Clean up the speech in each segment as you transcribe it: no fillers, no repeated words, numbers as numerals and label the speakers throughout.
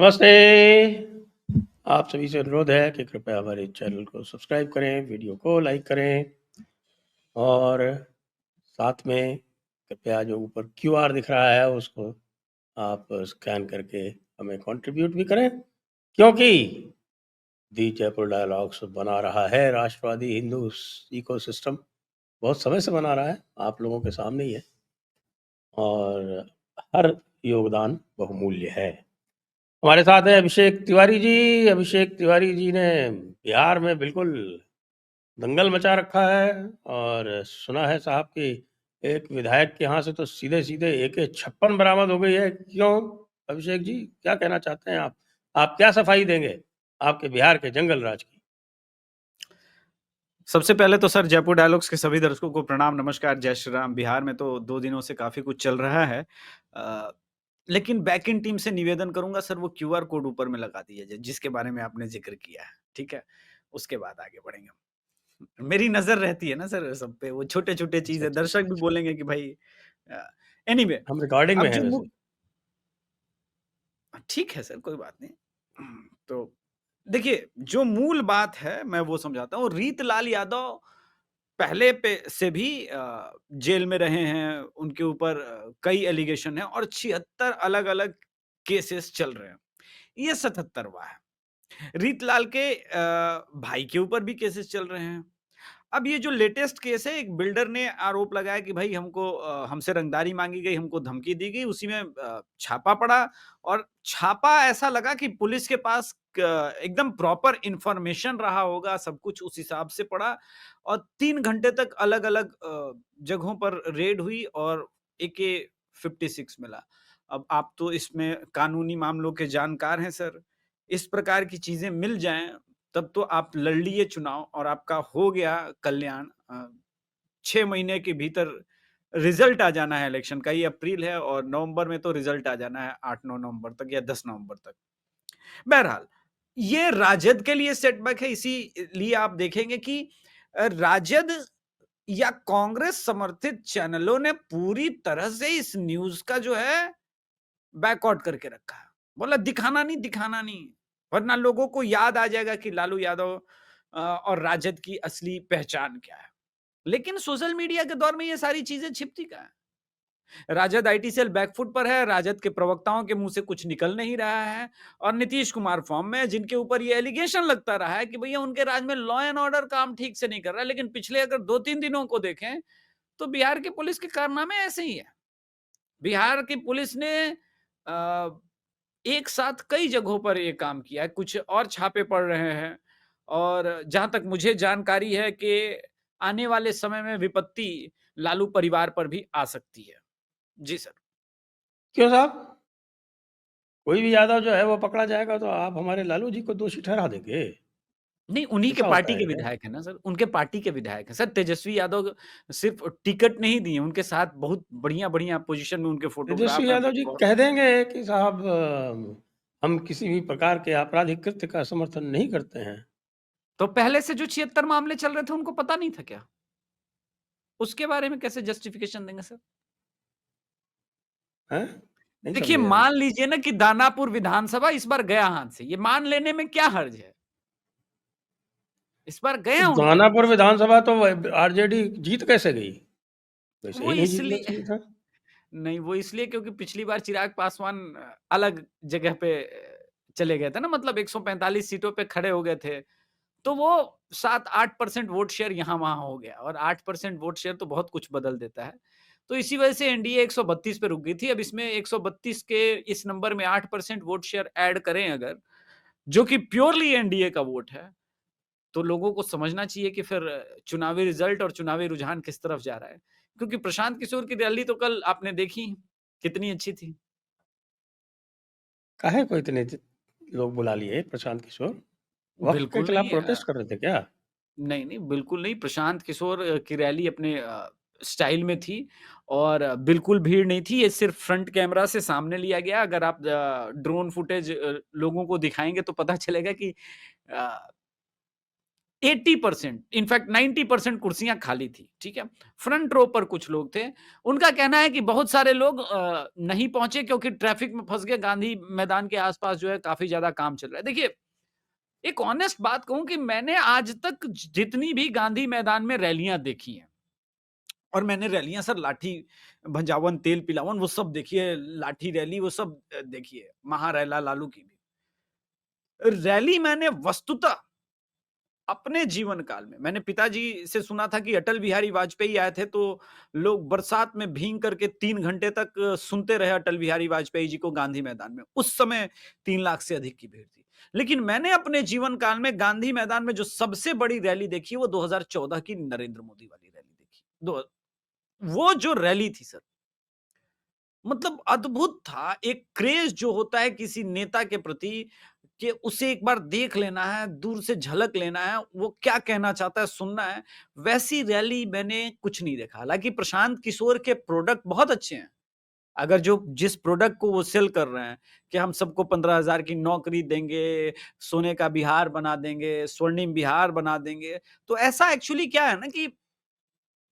Speaker 1: नमस्ते। आप सभी से अनुरोध है कि कृपया हमारे चैनल को सब्सक्राइब करें, वीडियो को लाइक करें और साथ में कृपया जो ऊपर क्यूआर दिख रहा है उसको आप स्कैन करके हमें कंट्रीब्यूट भी करें, क्योंकि दी जयपुर डायलॉग्स बना रहा है राष्ट्रवादी हिंदू इकोसिस्टम। बहुत समय से बना रहा है, आप लोगों के सामने ही है और हर योगदान बहुमूल्य है। हमारे साथ है अभिषेक तिवारी जी। अभिषेक तिवारी जी ने बिहार में बिल्कुल दंगल मचा रखा है और सुना है साहब कि एक विधायक के यहाँ से तो सीधे-सीधे AK-56 बरामद हो गई है। क्यों अभिषेक जी, क्या कहना चाहते हैं आप? आप क्या सफाई देंगे आपके बिहार के जंगल राज की?
Speaker 2: सबसे पहले तो सर जयपुर डायलॉग्स के सभी दर्शकों को प्रणाम, नमस्कार, जय श्री राम। बिहार में तो 2 दिनों से काफ़ी कुछ चल रहा है। लेकिन बैकएंड टीम से निवेदन करूँगा सर वो क्यूआर कोड ऊपर में लगा दीजिए जिसके बारे में आपने ज़िक्र किया है, ठीक है? उसके बाद आगे बढ़ेंगे। मेरी नज़र रहती है ना सर सब पे, वो छोटे-छोटे
Speaker 1: अच्छा,
Speaker 2: चीज़ें
Speaker 1: अच्छा,
Speaker 2: दर्शक
Speaker 1: अच्छा,
Speaker 2: भी
Speaker 1: अच्छा।
Speaker 2: बोलेंगे कि भाई एनीवे
Speaker 1: हम रिकॉर्डिंग में
Speaker 2: अब
Speaker 1: हैं
Speaker 2: जो
Speaker 1: वैसे।
Speaker 2: ठीक है सर, कोई बात नहीं। तो देखिए, जो मूल बात है मैं वो समझाता हूँ। रीतलाल यादव पहले पे से भी जेल में रहे हैं, उनके ऊपर कई एलिगेशन हैं और 76 अलग-अलग केसेस चल रहे हैं। ये 77वाँ है। रीतलाल के भाई के ऊपर भी केसेस चल रहे हैं। अब ये जो लेटेस्ट केस है, एक बिल्डर ने आरोप लगाया कि भाई हमको हमसे रंगदारी माँगी गई, हमको धमकी दी गई, उसी में छापा पड़ा और छापा ऐसा लगा कि पुलिस के पास क एकदम प्रॉपर इन्फॉर्मेशन रहा होगा, सब कुछ उस हिसाब से पड़ा और 3 घंटे तक अलग-अलग जगहों पर रेड हुई और AK-56 मिला। अब आप तो इसमें कानूनी मामलों के जानकार हैं सर, इस प्रकार की चीज़ें मिल जाएँ तब तो आप लड़ लिए चुनाव और आपका हो गया कल्याण। 6 महीने के भीतर रिजल्ट आ जाना है इलेक्शन का, ये अप्रैल है और नवंबर में तो रिजल्ट आ जाना है 8-9 नवंबर तक या 10 नवंबर तक। बहरहाल, ये राजद के लिए सेटबैक है, इसीलिए आप देखेंगे कि राजद या कांग्रेस समर्थित चैनलों ने पूरी तरह से इस न्यूज़ का जो है बैकआउट करके रखा है। बोला दिखाना नहीं, वरना लोगों को याद आ जाएगा कि लालू यादव और राजद की असली पहचान क्या है। लेकिन सोशल मीडिया के दौर में ये सारी चीजें छिपती कहाँ है? राजद आईटी सेल बैकफुट पर है, राजद के प्रवक्ताओं के मुंह से कुछ निकल नहीं रहा है और नीतीश कुमार फॉर्म में है, जिनके ऊपर ये एलिगेशन लगता रहा है कि भैया उनके राज में लॉ एंड ऑर्डर काम ठीक से नहीं कर रहा है। लेकिन पिछले अगर 2-3 दिनों को देखें, तो बिहार की पुलिस के कारनामे ऐसे ही है। बिहार की पुलिस ने अ, एक साथ कई जगहों पर ये काम किया है, कुछ और छापे पड़ रहे हैं और जहाँ तक मुझे जानकारी है कि आने वाले समय में विपत्ति लालू परिवार पर भी आ सकती है। जी सर।
Speaker 1: क्यों साहब? कोई भी यादव जो है वो पकड़ा जाएगा तो आप हमारे लालू जी को दोषी ठहरा देंगे?
Speaker 2: नहीं, उन्हीं के
Speaker 1: ऐसा होता
Speaker 2: पार्टी के
Speaker 1: है?
Speaker 2: विधायक हैं ना सर, उनके पार्टी के विधायक हैं। सर तेजस्वी यादव सिर्फ़ टिकट नहीं दिए, उनके साथ बहुत बढ़िया-बढ़िया पोज़ीशन में उनके
Speaker 1: तेजस्वी
Speaker 2: फ़ोटोग्राफ हैं।
Speaker 1: यादव जी कह देंगे कि साहब हम किसी भी प्रकार के आपराधिक कृत्य का समर्थन नहीं करते हैं।
Speaker 2: तो पहले से जो 76 मामले चल रहे थे, उनको पता नहीं था क्या? उसके बारे में कैसे जस्टिफ़िकेशन देंगे सर?
Speaker 1: हैं? नहीं
Speaker 2: देखिए,
Speaker 1: समझे हम।
Speaker 2: मान लीजिए ना कि दानापुर विधानसभा इस बार गया हाथ से, ये मान लेने में क्या हर्ज है? इस बार
Speaker 1: तो
Speaker 2: गया उनके हाथ
Speaker 1: दानापुर
Speaker 2: से।
Speaker 1: विधानसभा तो आरजेडी जीत कैसे गई? वैसे
Speaker 2: वो
Speaker 1: ही नहीं जीतना
Speaker 2: इसलिए
Speaker 1: चाहिए था।
Speaker 2: नहीं, वो इसलिए क्योंकि पिछली बार चिराग पासवान अलग जगह पे चले गए थे ना, मतलब 145 सीटों पे खड़े हो गए थे। तो वो 7-8% वोट शेयर यहाँ-वहाँ हो गया और 8% वोट शेयर तो बहुत कुछ बदल देता है। तो इसी वजह से एनडीए 132 पे रुक गई थी। अब इसमें 132 के इस नंबर में 8% वोट शेयर ऐड करें अगर, जो कि प्योरली एनडीए का वोट है, तो लोगों को समझना चाहिए कि फिर चुनावी रिजल्ट और चुनावी रुझान किस तरफ जा रहा है। क्योंकि प्रशांत किशोर की रैली तो कल आपने देखी, कितनी अच्छी थी।
Speaker 1: काहे को इतने लोग बुला लिए प्रशांत किशोर? वक़्त के
Speaker 2: बिल्कुल
Speaker 1: खिलाफ
Speaker 2: नहीं
Speaker 1: प्रोटेस्ट कर रहे थे क्या?
Speaker 2: नहीं, नहीं, बिल्कुल नहीं। प्रशांत किशोर की रैली अपने स्टाइल में थी और बिल्कुल भीड़ नहीं थी। ये सिर्फ़ फ्रंट कैमरा से सामने लिया गया। अगर आप ड्रोन फुटेज लोगों को दिखाएँगे तो पता चलेगा कि अ, 80% इनफैक्ट 90% कुर्सियां खाली थी, ठीक है। फ्रंट रो पर कुछ लोग थे। उनका कहना है कि बहुत सारे लोग नहीं पहुंचे क्योंकि ट्रैफिक में फंस गए। गांधी मैदान के आसपास जो है काफी ज्यादा काम चल रहा है। देखिए, एक ऑनेस्ट बात कहूं कि मैंने आज तक जितनी भी गांधी मैदान में रैलियां देखी हैं, और मैंने रैलियां सर लाठी भंजावन, तेल पिलावन, वो सब देखिए, लाठी रैली वो सब देखिए, महारैला लालू की भी रैली मैंने वस्तुतः अपने जीवन काल में, मैंने पिताजी से सुना था कि अटल बिहारी वाजपेयी आए थे तो लोग बरसात में भीग करके 3 घंटे तक सुनते रहे अटल बिहारी वाजपेयी जी को गांधी मैदान में। उस समय 3 लाख से अधिक की भीड़ थी। लेकिन मैंने अपने जीवन काल में गांधी मैदान में जो सबसे बड़ी रैली देखी वो 2014 की नरेंद्र मोदी वाली रैली देखी। वो जो रैली थी सर, मतलब अद्भुत था। एक क्रेज जो होता है किसी नेता के प्रति, कि उसे एक बार देख लेना है, दूर से झलक लेना है, वो क्या कहना चाहता है सुनना है, वैसी रैली मैंने कुछ नहीं देखा। हालांकि प्रशांत किशोर के प्रोडक्ट बहुत अच्छे हैं। अगर जो जिस प्रोडक्ट को वो सेल कर रहे हैं कि हम सबको 15,000 की नौकरी देंगे, सोने का बिहार बना देंगे, स्वर्णिम बिहार बना देंगे, तो ऐसा एक्चुअली क्या है ना कि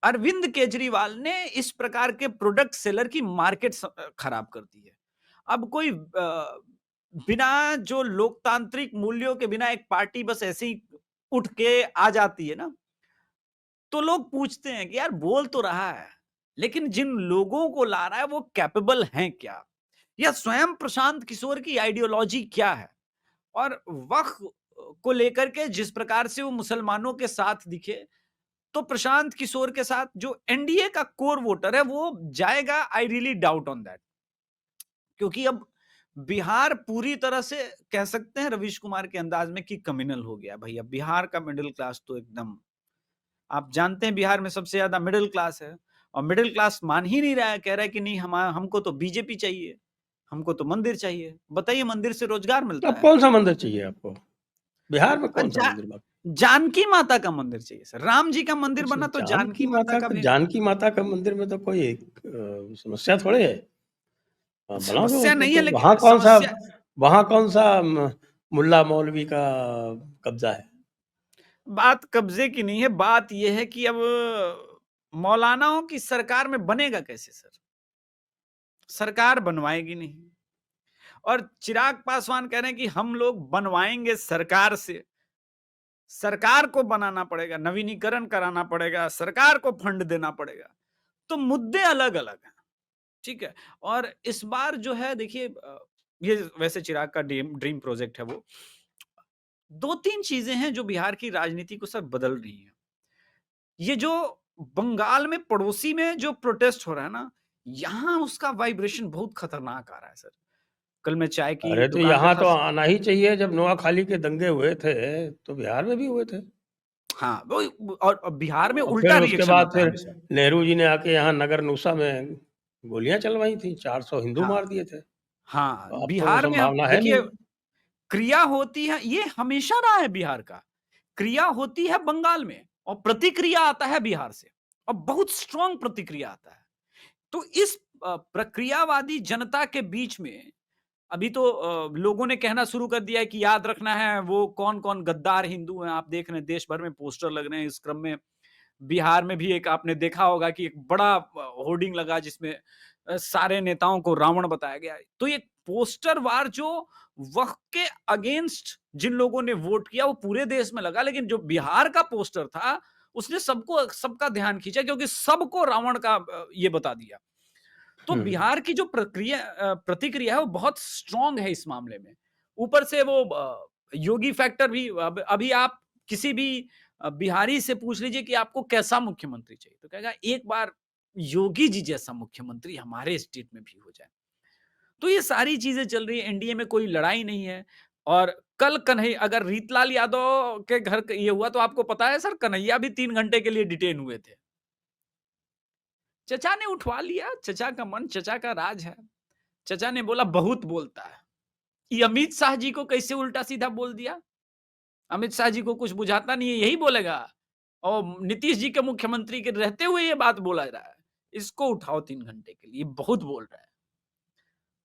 Speaker 2: अरविंद केजरीवाल ने इस प्रकार के प्रोडक्ट सेलर की मार्केट खराब कर दी है। अब कोई बिना जो लोकतांत्रिक मूल्यों के बिना एक पार्टी बस ऐसे ही उठ के आ जाती है ना, तो लोग पूछते हैं कि यार बोल तो रहा है, लेकिन जिन लोगों को ला रहा है वो कैपेबल हैं क्या? या स्वयं प्रशांत किशोर की आइडियोलॉजी क्या है? और वक्फ को लेकर के जिस प्रकार से वो मुसलमानों के साथ दिखे, तो प्रशांत किशोर के साथ जो एनडीए का कोर वोटर है वो जाएगा। I really doubt on that, क्योंकि अब बिहार पूरी तरह से कह सकते हैं रवीश कुमार के अंदाज में कि कम्युनल हो गया। भैया बिहार का मिडिल क्लास तो एकदम, आप जानते हैं बिहार में सबसे ज्यादा मिडिल क्लास है, और मिडिल क्लास मान ही नहीं रहा है, कह रहा है कि नहीं हम हमको तो बीजेपी चाहिए, हमको तो मंदिर चाहिए। बताइए, मंदिर से रोजगार मिलता
Speaker 1: अब
Speaker 2: है?
Speaker 1: कौन सा मंदिर चाहिए आपको? बिहार में कौन सा
Speaker 2: जा,
Speaker 1: मंदिर बाकी?
Speaker 2: जानकी माता का मंदिर चाहिए सर। राम जी का मंदिर
Speaker 1: अच्छा,
Speaker 2: बना तो जानकी माता का भी
Speaker 1: जानकी माता का मंदिर में तो कोई समस्या थोड़े है। बनाओ जो
Speaker 2: समस्या
Speaker 1: उसमें
Speaker 2: नहीं है,
Speaker 1: तो
Speaker 2: लेकिन समस्या
Speaker 1: वहाँ कौन सा मुल्ला मौलवी का कब्जा है?
Speaker 2: बात कब्जे की नहीं है, बात यह है कि अब मौलानाओं की सरकार में बनेगा कैसे सर? सरकार बनवाएगी नहीं। और चिराग पासवान कह रहे हैं कि हम लोग बनवाएंगे सरकार से। सरकार को बनाना पड़ेगा, नवीनीकरण कराना पड़ेगा, सरकार को फंड देना पड़ेगा। तो मुद्दे अलग अलग हैं, ठीक है। और इस बार जो है देखिए, ये वैसे चिराग का ड्रीम ड्रीम प्रोजेक्ट है। वो दो तीन चीजें हैं जो बिहार की राजनीति को सर बदल रही हैं। ये जो बंगाल में पड़ोसी में जो प्रोटेस्ट हो रहा है ना, यहाँ उसका वाइब्रेशन बहुत खतरनाक आ रहा है सर। कल मैं चाय की
Speaker 1: अरे तो
Speaker 2: दुकान पे
Speaker 1: यहाँ
Speaker 2: था।
Speaker 1: तो आना ही चाहिए। जब नोआखाली के दंगे हुए थे तो बिहार में भी हुए थे।
Speaker 2: हाँ, वो और बिहार में
Speaker 1: और फिर
Speaker 2: उल्टा
Speaker 1: उसके
Speaker 2: रिएक्शन
Speaker 1: बाद
Speaker 2: होता है
Speaker 1: फिर
Speaker 2: हमेशा।
Speaker 1: नेहरू जी ने आके यहाँ नगर नूसा में गोलियां चलवाई थी, 400 हिंदू
Speaker 2: हाँ,
Speaker 1: मार दिए थे।
Speaker 2: हाँ,
Speaker 1: अब तो वो
Speaker 2: बिहार में हम
Speaker 1: संभावना है
Speaker 2: देखिए
Speaker 1: नहीं।
Speaker 2: क्रिया होती है, ये हमेशा रहा है बिहार का। क्रिया होती है बंगाल में और प्रतिक्रिया आता है बिहार से, और बहुत स्ट्रांग प्रतिक्रिया आता है। तो इस प्रक्रियावादी जनता के बीच में अभी तो लोगों ने कहना शुरू कर दिया है कि याद रखना है वो कौन-कौन गद्दार हिंदू हैं। आप देख रहे हैं देश भर में पोस्टर लग रहे हैं। इस क्रम में बिहार में भी एक आपने देखा होगा कि एक बड़ा होर्डिंग लगा जिसमें सारे नेताओं को रावण बताया गया है। तो ये पोस्टर वार जो वक़्त के अगेंस्ट जिन लोगों ने वोट किया वो पूरे देश में लगा, लेकिन जो बिहार का पोस्टर था उसने सबका ध्यान खींचा, क्योंकि सबको रावण का ये बता दिया। तो
Speaker 1: हम्म।
Speaker 2: बिहार की जो प्रतिक्रिया है वो बहुत स्ट्रांग है इस मामले में। ऊपर से वो योगी फैक्टर भी, अभी आप किसी भी बिहारी से पूछ लीजिए कि आपको कैसा मुख्यमंत्री चाहिए, तो कहेगा एक बार योगी जी जैसा मुख्यमंत्री हमारे स्टेट में भी हो जाए। तो ये सारी चीजें चल रही है। एनडीए में कोई लड़ाई नहीं है। और कल कन्हैया, अगर रीतलाल यादव के घर ये हुआ तो आपको पता है सर, कन्हैया भी 3 घंटे के लिए डिटेन हुए थे। चचा ने उठवा लिया, चचा का मन, चचा का राज है। चचा ने बोला बहुत बोलता है। ये अमित शाह जी को कैसे उल्टा सीधा बोल दिया? अमित शाह जी को कुछ बुझाता नहीं है, यही बोलेगा। और नीतीश जी के मुख्यमंत्री के रहते हुए ये बात बोला जा रहा है। इसको उठाओ 3 घंटे के लिए, बहुत बोल रहा है।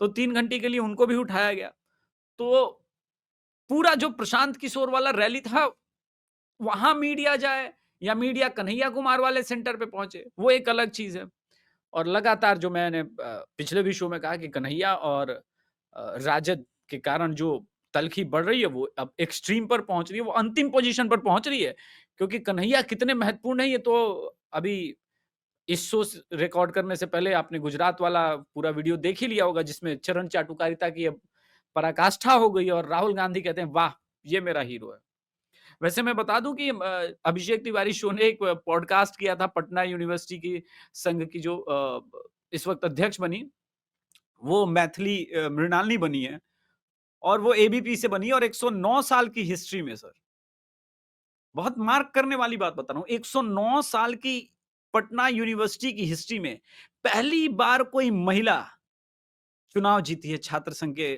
Speaker 2: तो 3 घंटे के लिए उनको भी उठाया गया। तो पूरा जो प्रशांत किशोर वाला रैली था, वहाँ मीडिया जाए या मीडिया कन्हैया कुमार वाले सेंटर पे पहुँचे, वो एक अलग चीज़ है। और लगातार जो मैंने पिछले भी शो में कहा कि कन्हैया और राजद के कारण जो तल्खी बढ़ रही है, वो अब एक्सट्रीम पर पहुँच रही है, वो अंतिम पोज़ीशन पर पहुँच रही है। क्योंकि कन्हैया कितने महत्वपूर्ण है, ये तो अभी इस शो स रिकॉर्ड करने से पहले आपने गुजरात वाला पूरा वीडियो देख ही लिया होगा, जिसमें चरण चाटुकारिता की अब पराकाष्ठा हो गई है और राहुल गांधी कहते हैं, "वाह! ये मेरा हीरो है।" वैसे मैं बता दूं कि अभिषेक तिवारी शो ने एक पॉडकास्ट किया था पटना यूनिवर्सिटी की संघ की जो इस वक्त अध्यक्ष बनी, वो मैथिली मृणालिनी बनी है और वो एबीपी से बनी और 109 साल की हिस्ट्री में सर, बहुत मार्क करने वाली बात बता रहा हूं, 109 साल की पटना यूनिवर्सिटी की हिस्ट्री में पहली बार कोई महिला चुनाव जीती है छात्र संघ के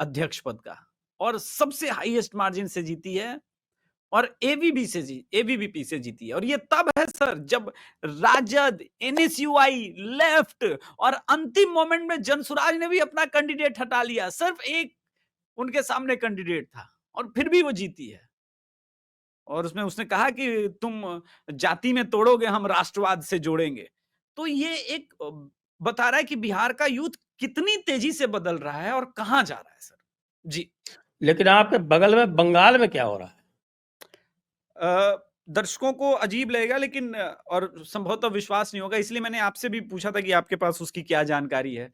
Speaker 2: अध्यक्ष पद का और सबसे हाईएस्ट मार्जिन से जीती है और एबीवीपी से जीती है। और ये तब है सर जब राजद, एनएसयूआई, लेफ्ट और अंतिम मोमेंट में जनसुराज ने भी अपना कैंडिडेट हटा लिया। सिर्फ एक उनके सामने कैंडिडेट था और फिर भी वो जीती है। और उसमें उसने कहा कि तुम जाति में तोड़ोगे, हम राष्ट्रवाद से जोड़ेंगे। तो ये एक बता रहा है कि बिहार का यूथ कितनी तेजी से बदल रहा है और कहां जा रहा है सर। जी।
Speaker 1: लेकिन आपके बगल में बंगाल में क्या हो रहा है?
Speaker 2: दर्शकों को अजीब लगेगा लेकिन और संभवतः विश्वास नहीं होगा, इसलिए मैंने आपसे भी पूछा था कि आपके पास उसकी क्या जानकारी है।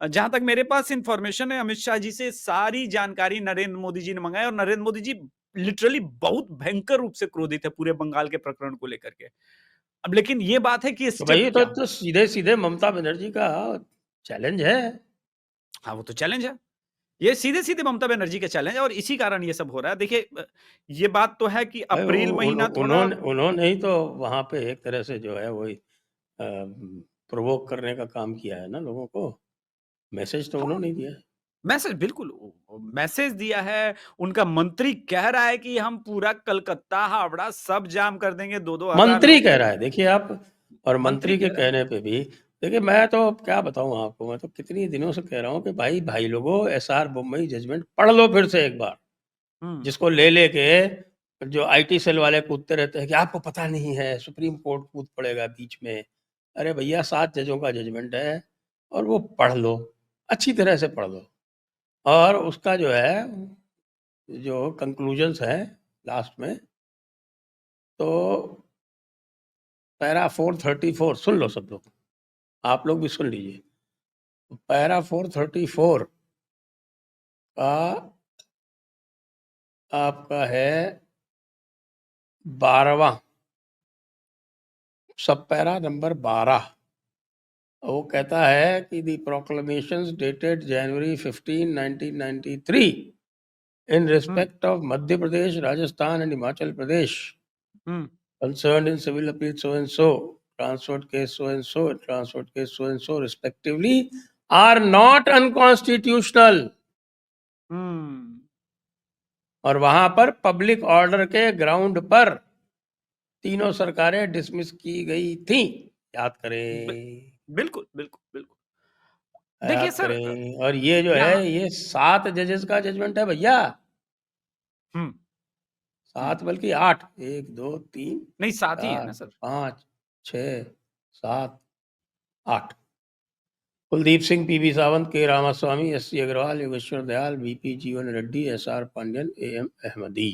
Speaker 2: जहां तक मेरे पास इंफॉर्मेशन है, अमित शाह जी से सारी जानकारी नरेंद्र मोदी जी ने मंगाई और नरेंद्र मोदी जी लिटरली बहुत भयंकर रूप से क्रोधित है पूरे बंगाल के प्रकरण को लेकर के। अब लेकिन ये बात है कि
Speaker 1: तो भाई
Speaker 2: स्टेप
Speaker 1: ये
Speaker 2: क्या
Speaker 1: तो
Speaker 2: होगा।
Speaker 1: सीधे-सीधे ममता बनर्जी का चैलेंज है।
Speaker 2: हाँ, वो तो चैलेंज है। ये सीधे-सीधे ममता बनर्जी के चैलेंज है और इसी कारण ये सब हो रहा है। देखिए ये बात तो है कि
Speaker 1: भाई वो
Speaker 2: अप्रैल
Speaker 1: उन
Speaker 2: महीना थोड़ा
Speaker 1: उन्होंने उन्होंने ही तो वहाँ पे एक तरह से जो है वही प्रोवोक करने का काम किया है ना लोगों को। मैसेज तो
Speaker 2: हाँ,
Speaker 1: उन्होंने ही दिया है।
Speaker 2: मैसेज बिल्कुल मैसेज दिया है। उनका मंत्री कह रहा है कि हम पूरा कलकत्ता, हावड़ा सब जाम कर देंगे, 2-2 हज़ार
Speaker 1: मंत्री
Speaker 2: लोग
Speaker 1: कह
Speaker 2: को।
Speaker 1: रहा है, देखिए आप। और
Speaker 2: मंत्री
Speaker 1: मंत्री के
Speaker 2: कह रहा है।
Speaker 1: कहने पे भी देखिए, मैं तो अब क्या बताऊँ आपको, मैं तो कितनी दिनों से कह रहा हूँ कि भाई लोगों, एसआर बम्बई जजमेंट पढ़ लो फिर से एक बार।
Speaker 2: हुँ।
Speaker 1: जिसको लेके जो आईटी सेल वाले कूदते रहते हैं कि आपको पता नहीं है, सुप्रीम कोर्ट कूद पड़ेगा बीच में। अरे भैया, 7 जजों का जजमेंट है और वो पढ़ लो, अच्छी तरह से पढ़ लो। और उसका जो है, जो कंक्लूजन्स हैं लास्ट में, तो पैरा 434 सुन लो सब लोग, आप लोग भी सुन लीजिए। पैरा 434 का आपका है 12वां, सब पैरा नंबर 12। वो कहता है कि the proclamations dated January 15, 1993 in
Speaker 2: um,
Speaker 1: respect of Madhya Pradesh, Rajasthan and Himachal Pradesh
Speaker 2: um.
Speaker 1: concerned in civil appeal so and so, transferred case so and so, transferred case so and so respectively are not unconstitutional।
Speaker 2: हुँ।
Speaker 1: और वहां पर public order के ground पर तीनों सरकारें dismiss की गई थी। याद
Speaker 2: बि
Speaker 1: करें,
Speaker 2: बिल्कुल, बिल्कुल, बिल्कुल। देखिए
Speaker 1: याद
Speaker 2: सर
Speaker 1: करें। और ये जो
Speaker 2: यहाँ
Speaker 1: है, ये 7 जजेस का जजमेंट है भैया।
Speaker 2: हुँ, हुँ।
Speaker 1: 7 बल्कि 8, 1 2 3
Speaker 2: नहीं 7 ही है
Speaker 1: 4
Speaker 2: ना सर।
Speaker 1: 5 6 7 8। कुलदीप सिंह, पीवी सावंत, के रामास्वामी, एससी अग्रवाल, योगेश्वर दयाल, वीपी जीवन रेड्डी, एसआर पांड्यन, एएम अहमदी।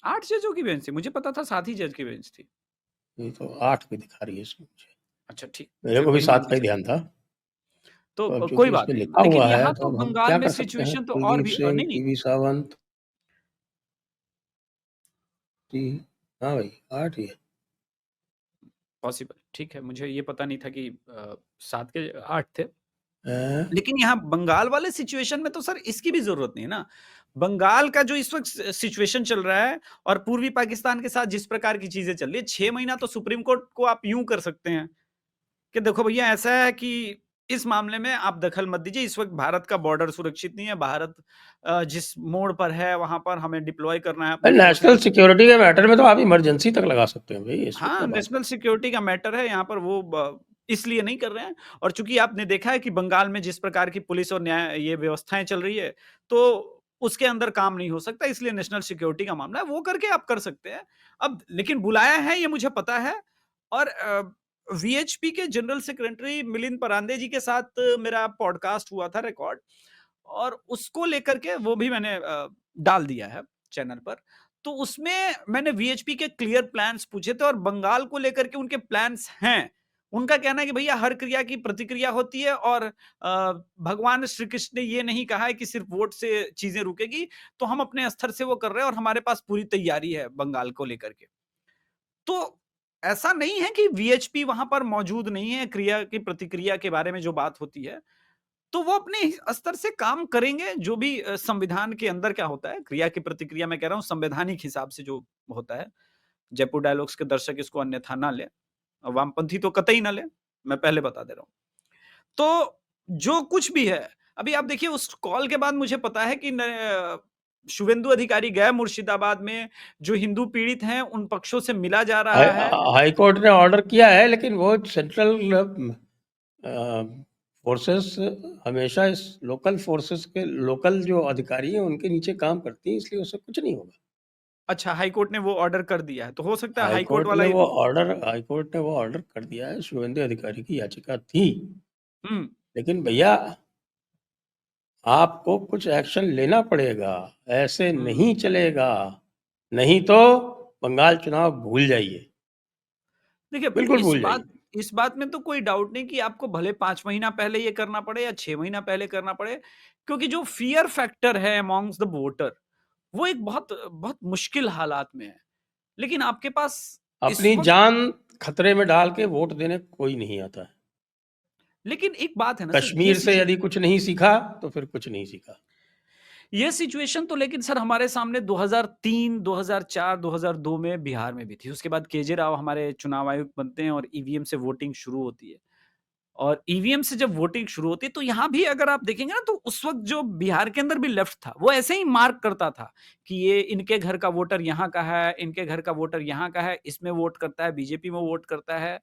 Speaker 2: 8 जजों की बेंच थी, मुझे पता था 7 ही जज की बेंच थी।
Speaker 1: ये तो 8 की दिखा रही है इसमें मुझे।
Speaker 2: अच्छा ठीक,
Speaker 1: मेरे
Speaker 2: फिर
Speaker 1: को भी
Speaker 2: वही मान
Speaker 1: 7
Speaker 2: के
Speaker 1: का ही
Speaker 2: चलिए।
Speaker 1: ध्यान था।
Speaker 2: तो
Speaker 1: तो अब
Speaker 2: कोई
Speaker 1: चूंकि
Speaker 2: बात
Speaker 1: इसमें
Speaker 2: नहीं।
Speaker 1: लिखा
Speaker 2: लेकिन
Speaker 1: हुआ है
Speaker 2: यहाँ
Speaker 1: तो
Speaker 2: तो
Speaker 1: अब हम
Speaker 2: बंगाल
Speaker 1: क्या
Speaker 2: में
Speaker 1: कर सकते हैं।
Speaker 2: सिचुएशन तो और
Speaker 1: कुलदीप
Speaker 2: भी
Speaker 1: सिंह,
Speaker 2: नहीं, नहीं।
Speaker 1: पीवी सावंत जी। हाँ भाई, 8 ही है।
Speaker 2: पॉसिबल, ठीक है, मुझे ये पता नहीं था कि 7 के 8 थे।
Speaker 1: हैं?
Speaker 2: लेकिन यहाँ बंगाल वाले सिचुएशन में तो सर इसकी भी ज़रूरत नहीं है ना। बंगाल का जो इस वक़्त सिचुएशन चल रहा है और पूर्वी पाकिस्तान के साथ जिस प्रकार की चीज़ें चल रही है, 6 महीना तो सुप्रीम कोर्ट को आप यूँ कर सकते हैं कि देखो भैया ऐसा है कि इस मामले में आप दखल मत दीजिए। इस वक़्त भारत का बॉर्डर सुरक्षित नहीं है। भारत जिस मोड़ पर है वहाँ पर हमें डिप्लॉय करना है अपनी
Speaker 1: नेशनल
Speaker 2: फ़ोर्सेज़।
Speaker 1: सिक्योरिटी के मैटर में तो आप इमरजेंसी तक लगा सकते हैं भाई, इसमें
Speaker 2: हाँ,
Speaker 1: क्या बात
Speaker 2: नेशनल सिक्योरिटी का मैटर है यहाँ पर वो इसलिए नहीं कर रहे हैं और चूँकि आपने देखा है कि बंगाल में जिस प्रकार की पुलिस और न्याय ये व्यवस्थाएँ चल रही है, तो उसके अंदर काम नहीं हो सकता, इसलिए नेशनल सिक्योरिटी का मामला है, वो करके आप कर सकते हैं। अब लेकिन बुलाया है ये मुझे पता है, और वीएचपी के जनरल सेक्रेटरी मिलिंद परांदे जी के साथ मेरा पॉडकास्ट हुआ था रिकॉर्ड, और उसको लेकर के वो भी मैंने डाल दिया है चैनल पर। तो उसमें मैंने वीएचपी के क्लियर प्लान्स पूछे थे, और बंगाल को लेकर के उनके प्लान्स हैं। उनका कहना है कि भैया हर क्रिया की प्रतिक्रिया होती है, और भगवान श्री कृष्ण ने ये नहीं कहा है कि सिर्फ वोट से चीजें रुकेगी, तो हम अपने स्तर से वो कर रहे हैं, और हमारे पास पूरी तैयारी है बंगाल को लेकर के। तो ऐसा नहीं है कि वीएचपी वहां पर मौजूद नहीं है, क्रिया की प्रतिक्रिया के बारे में जो बात होती है, तो वो अपने स्तर से काम करेंगे, जो भी संविधान के अंदर क्या होता है, क्रिया की प्रतिक्रिया मैं कह रहा हूँ संवैधानिक हिसाब से जो होता है। जयपुर डायलॉग्स के दर्शक इसको अन्यथा ना लें, वामपंथी तो कतई ना लें, मैं पहले बता दे रहा हूँ। तो जो कुछ भी है, अभी आप देखिए उस कॉल के बाद मुझे पता है कि शुभेंदु अधिकारी गए मुर्शिदाबाद में, जो हिंदू पीड़ित हैं, उन पक्षों से मिला जा रहा है।
Speaker 1: हाई कोर्ट ने ऑर्डर किया है, लेकिन वो सेंट्रल फोर्सेस हमेशा इस लोकल फोर्सेस के लोकल जो अधिकारी हैं उनके नीचे काम करती हैं, इसलिए उससे कुछ नहीं होगा।
Speaker 2: अच्छा, हाई कोर्ट ने वो ऑर्डर कर दिया है, तो हो सकता है
Speaker 1: हाई
Speaker 2: हाई कोर्ट
Speaker 1: कोर्ट
Speaker 2: वाला
Speaker 1: ने
Speaker 2: ये
Speaker 1: वो ऑर्डर कर दिया है। शुभेंदु अधिकारी की याचिका थी,
Speaker 2: हुँ।
Speaker 1: लेकिन भैया आपको कुछ एक्शन लेना पड़ेगा, ऐसे नहीं
Speaker 2: हुँ।
Speaker 1: चलेगा। नहीं तो बंगाल चुनाव भूल जाइए,
Speaker 2: देखिए,
Speaker 1: बिल्कुल भूल जाइए।
Speaker 2: इस बात में तो कोई डाउट नहीं कि आपको भले 5 महीना पहले ये करना पड़े या 6 महीना पहले करना पड़े, क्योंकि जो फ़ियर फैक्टर है अमॉन्ग्स द वोटर, वो एक बहुत बहुत मुश्किल हालात में है। लेकिन आपके पास इस
Speaker 1: अपनी
Speaker 2: वक़्त,
Speaker 1: जान खतरे में डाल के वोट देने कोई नहीं आता है।
Speaker 2: लेकिन एक बात है ना सर,
Speaker 1: कश्मीर से यदि कुछ नहीं सीखा, तो फिर कुछ नहीं सीखा।
Speaker 2: ये सिचुएशन तो लेकिन सर हमारे सामने 2003, 2004, 2002 में बिहार में भी थी। उसके बाद केजे राव हमारे चुनाव आयुक्त बनते हैं, और ईवीएम से वोटिंग शुरू होती है। और ईवीएम से जब वोटिंग शुरू होती है, तो यहाँ भी अगर आप देखेंगे ना, तो उस वक़्त जो बिहार के अंदर भी लेफ्ट था, वो ऐसे ही मार्क करता था कि ये इनके घर का वोटर यहाँ का है, इनके घर का वोटर यहाँ का है, इसमें वोट करता है, बीजेपी में वोट करता है,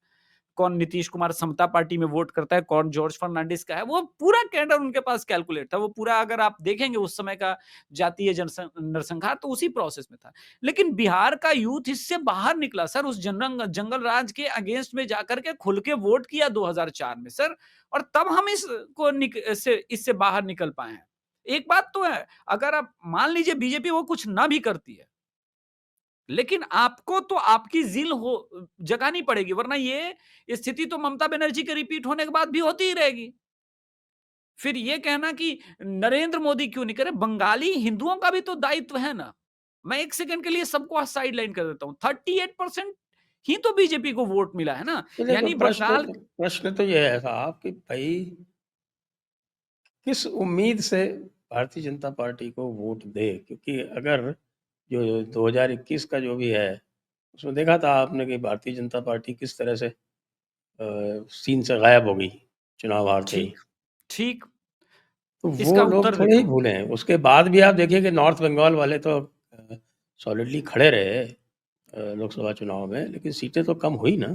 Speaker 2: कौन नीतीश कुमार समता पार्टी में वोट करता है, कौन जॉर्ज फर्नांडिस का है, वो पूरा कैडर उनके पास कैलकुलेट था। वो पूरा अगर आप देखेंगे उस समय का जातीय नरसंहार, तो उसी प्रोसेस में था। लेकिन बिहार का यूथ इससे बाहर निकला सर, उस जंगल राज के अगेंस्ट में जाकर के खुल के वोट किया 2004 में सर, और तब हम इससे बाहर निकल पाए हैं। एक बात तो है, अगर आप मान लीजिए बीजेपी वो कुछ ना भी करती है, लेकिन आपको तो आपकी ज़िल हो जगानी पड़ेगी, वरना ये स्थिति तो ममता बनर्जी के रिपीट होने के बाद भी होती ही रहेगी। फिर ये कहना कि नरेंद्र मोदी क्यों नहीं करे, बंगाली हिंदुओं का भी तो दायित्व है ना। मैं 1 सेकंड के लिए सबको साइड लाइन कर देता हूँ। 38% ही तो बीजेपी को वोट मिला है ना,
Speaker 1: तो देखो,
Speaker 2: यानी बंगाल।
Speaker 1: प्रश्न तो ये है साहब कि भाई किस उम्मीद से भारतीय जनता पार्टी को वोट दे, क्योंकि अगर जो 2021 का जो भी है, उसमें देखा था आपने कि भारतीय जनता पार्टी किस तरह से सीन से गायब हो गई चुनाव हारते ही।
Speaker 2: ठीक, ठीक,
Speaker 1: तो
Speaker 2: इसका
Speaker 1: वो लोग
Speaker 2: उत्तर
Speaker 1: थोड़े
Speaker 2: देखो।
Speaker 1: ही भूले हैं। उसके बाद भी आप देखिए कि नॉर्थ बंगाल वाले तो सॉलिडली खड़े रहे लोकसभा चुनाव में, लेकिन सीटें तो कम हुई ना।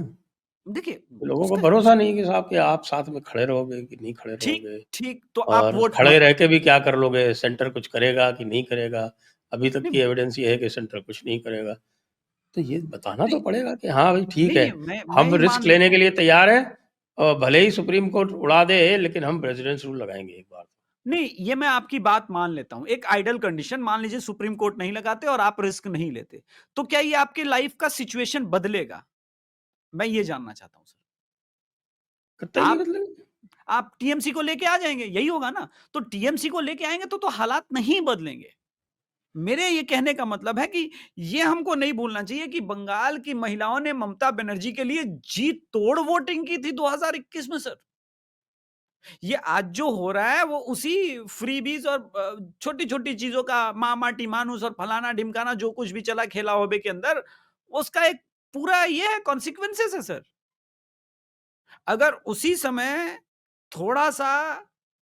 Speaker 2: देखिए,
Speaker 1: तो लोगों को
Speaker 2: उसका
Speaker 1: भरोसा
Speaker 2: उसका
Speaker 1: नहीं कि साहब कि आप साथ में खड़े रहोगे कि नहीं खड़े
Speaker 2: ठीक,
Speaker 1: रहोगे,
Speaker 2: ठीक, तो आप
Speaker 1: और
Speaker 2: वोट
Speaker 1: खड़े
Speaker 2: मत
Speaker 1: रह
Speaker 2: दो।
Speaker 1: के भी क्या कर लोगे, सेंटर कुछ करेगा कि नहीं करेगा। अभी तक
Speaker 2: नहीं,
Speaker 1: की एविडेंस ये है कि सेंटर कुछ नहीं करेगा। तो ये बताना तो
Speaker 2: नहीं,
Speaker 1: पड़ेगा कि हाँ भाई ठीक
Speaker 2: नहीं,
Speaker 1: है,
Speaker 2: नहीं, मैं
Speaker 1: हम
Speaker 2: ये
Speaker 1: रिस्क
Speaker 2: मान
Speaker 1: लेने
Speaker 2: लेता
Speaker 1: के
Speaker 2: हूँ।
Speaker 1: लिए तैयार हैं, और भले ही सुप्रीम कोर्ट उड़ा दे, लेकिन हम प्रेसिडेंट्स रूल लगाएंगे एक बार।
Speaker 2: नहीं, ये मैं आपकी बात मान लेता हूँ। एक आइडल कंडीशन मान लीजिए, सुप्रीम कोर्ट नहीं लगाते और आप रिस्क नहीं लेते, तो क्या ये आपके लाइफ का सिचुएशन बदलेगा? मैं ये जानना चाहता हूँ सर।
Speaker 1: कतई
Speaker 2: आप
Speaker 1: मतलब।
Speaker 2: आप टीएमसी को लेके आ जाएँगे, यही होगा ना? तो टीएमसी को लेके आएँगे तो हालात नहीं बदलेंगे। मेरे ये कहने का मतलब है कि ये हमको नहीं भूलना चाहिए कि बंगाल की महिलाओं ने ममता बनर्जी के लिए जी तोड़ वोटिंग की थी 2021 में सर। ये आज जो हो रहा है वो उसी फ्रीबीज और छोटी-छोटी चीज़ों का मामा टीमानुस और फलाना-ढिमकाना जो कुछ भी चला खेला होबे के अंदर, उसका एक पूरा ये है कॉन्सिक्वेंसेस है सर। अगर उसी समय थोड़ा-सा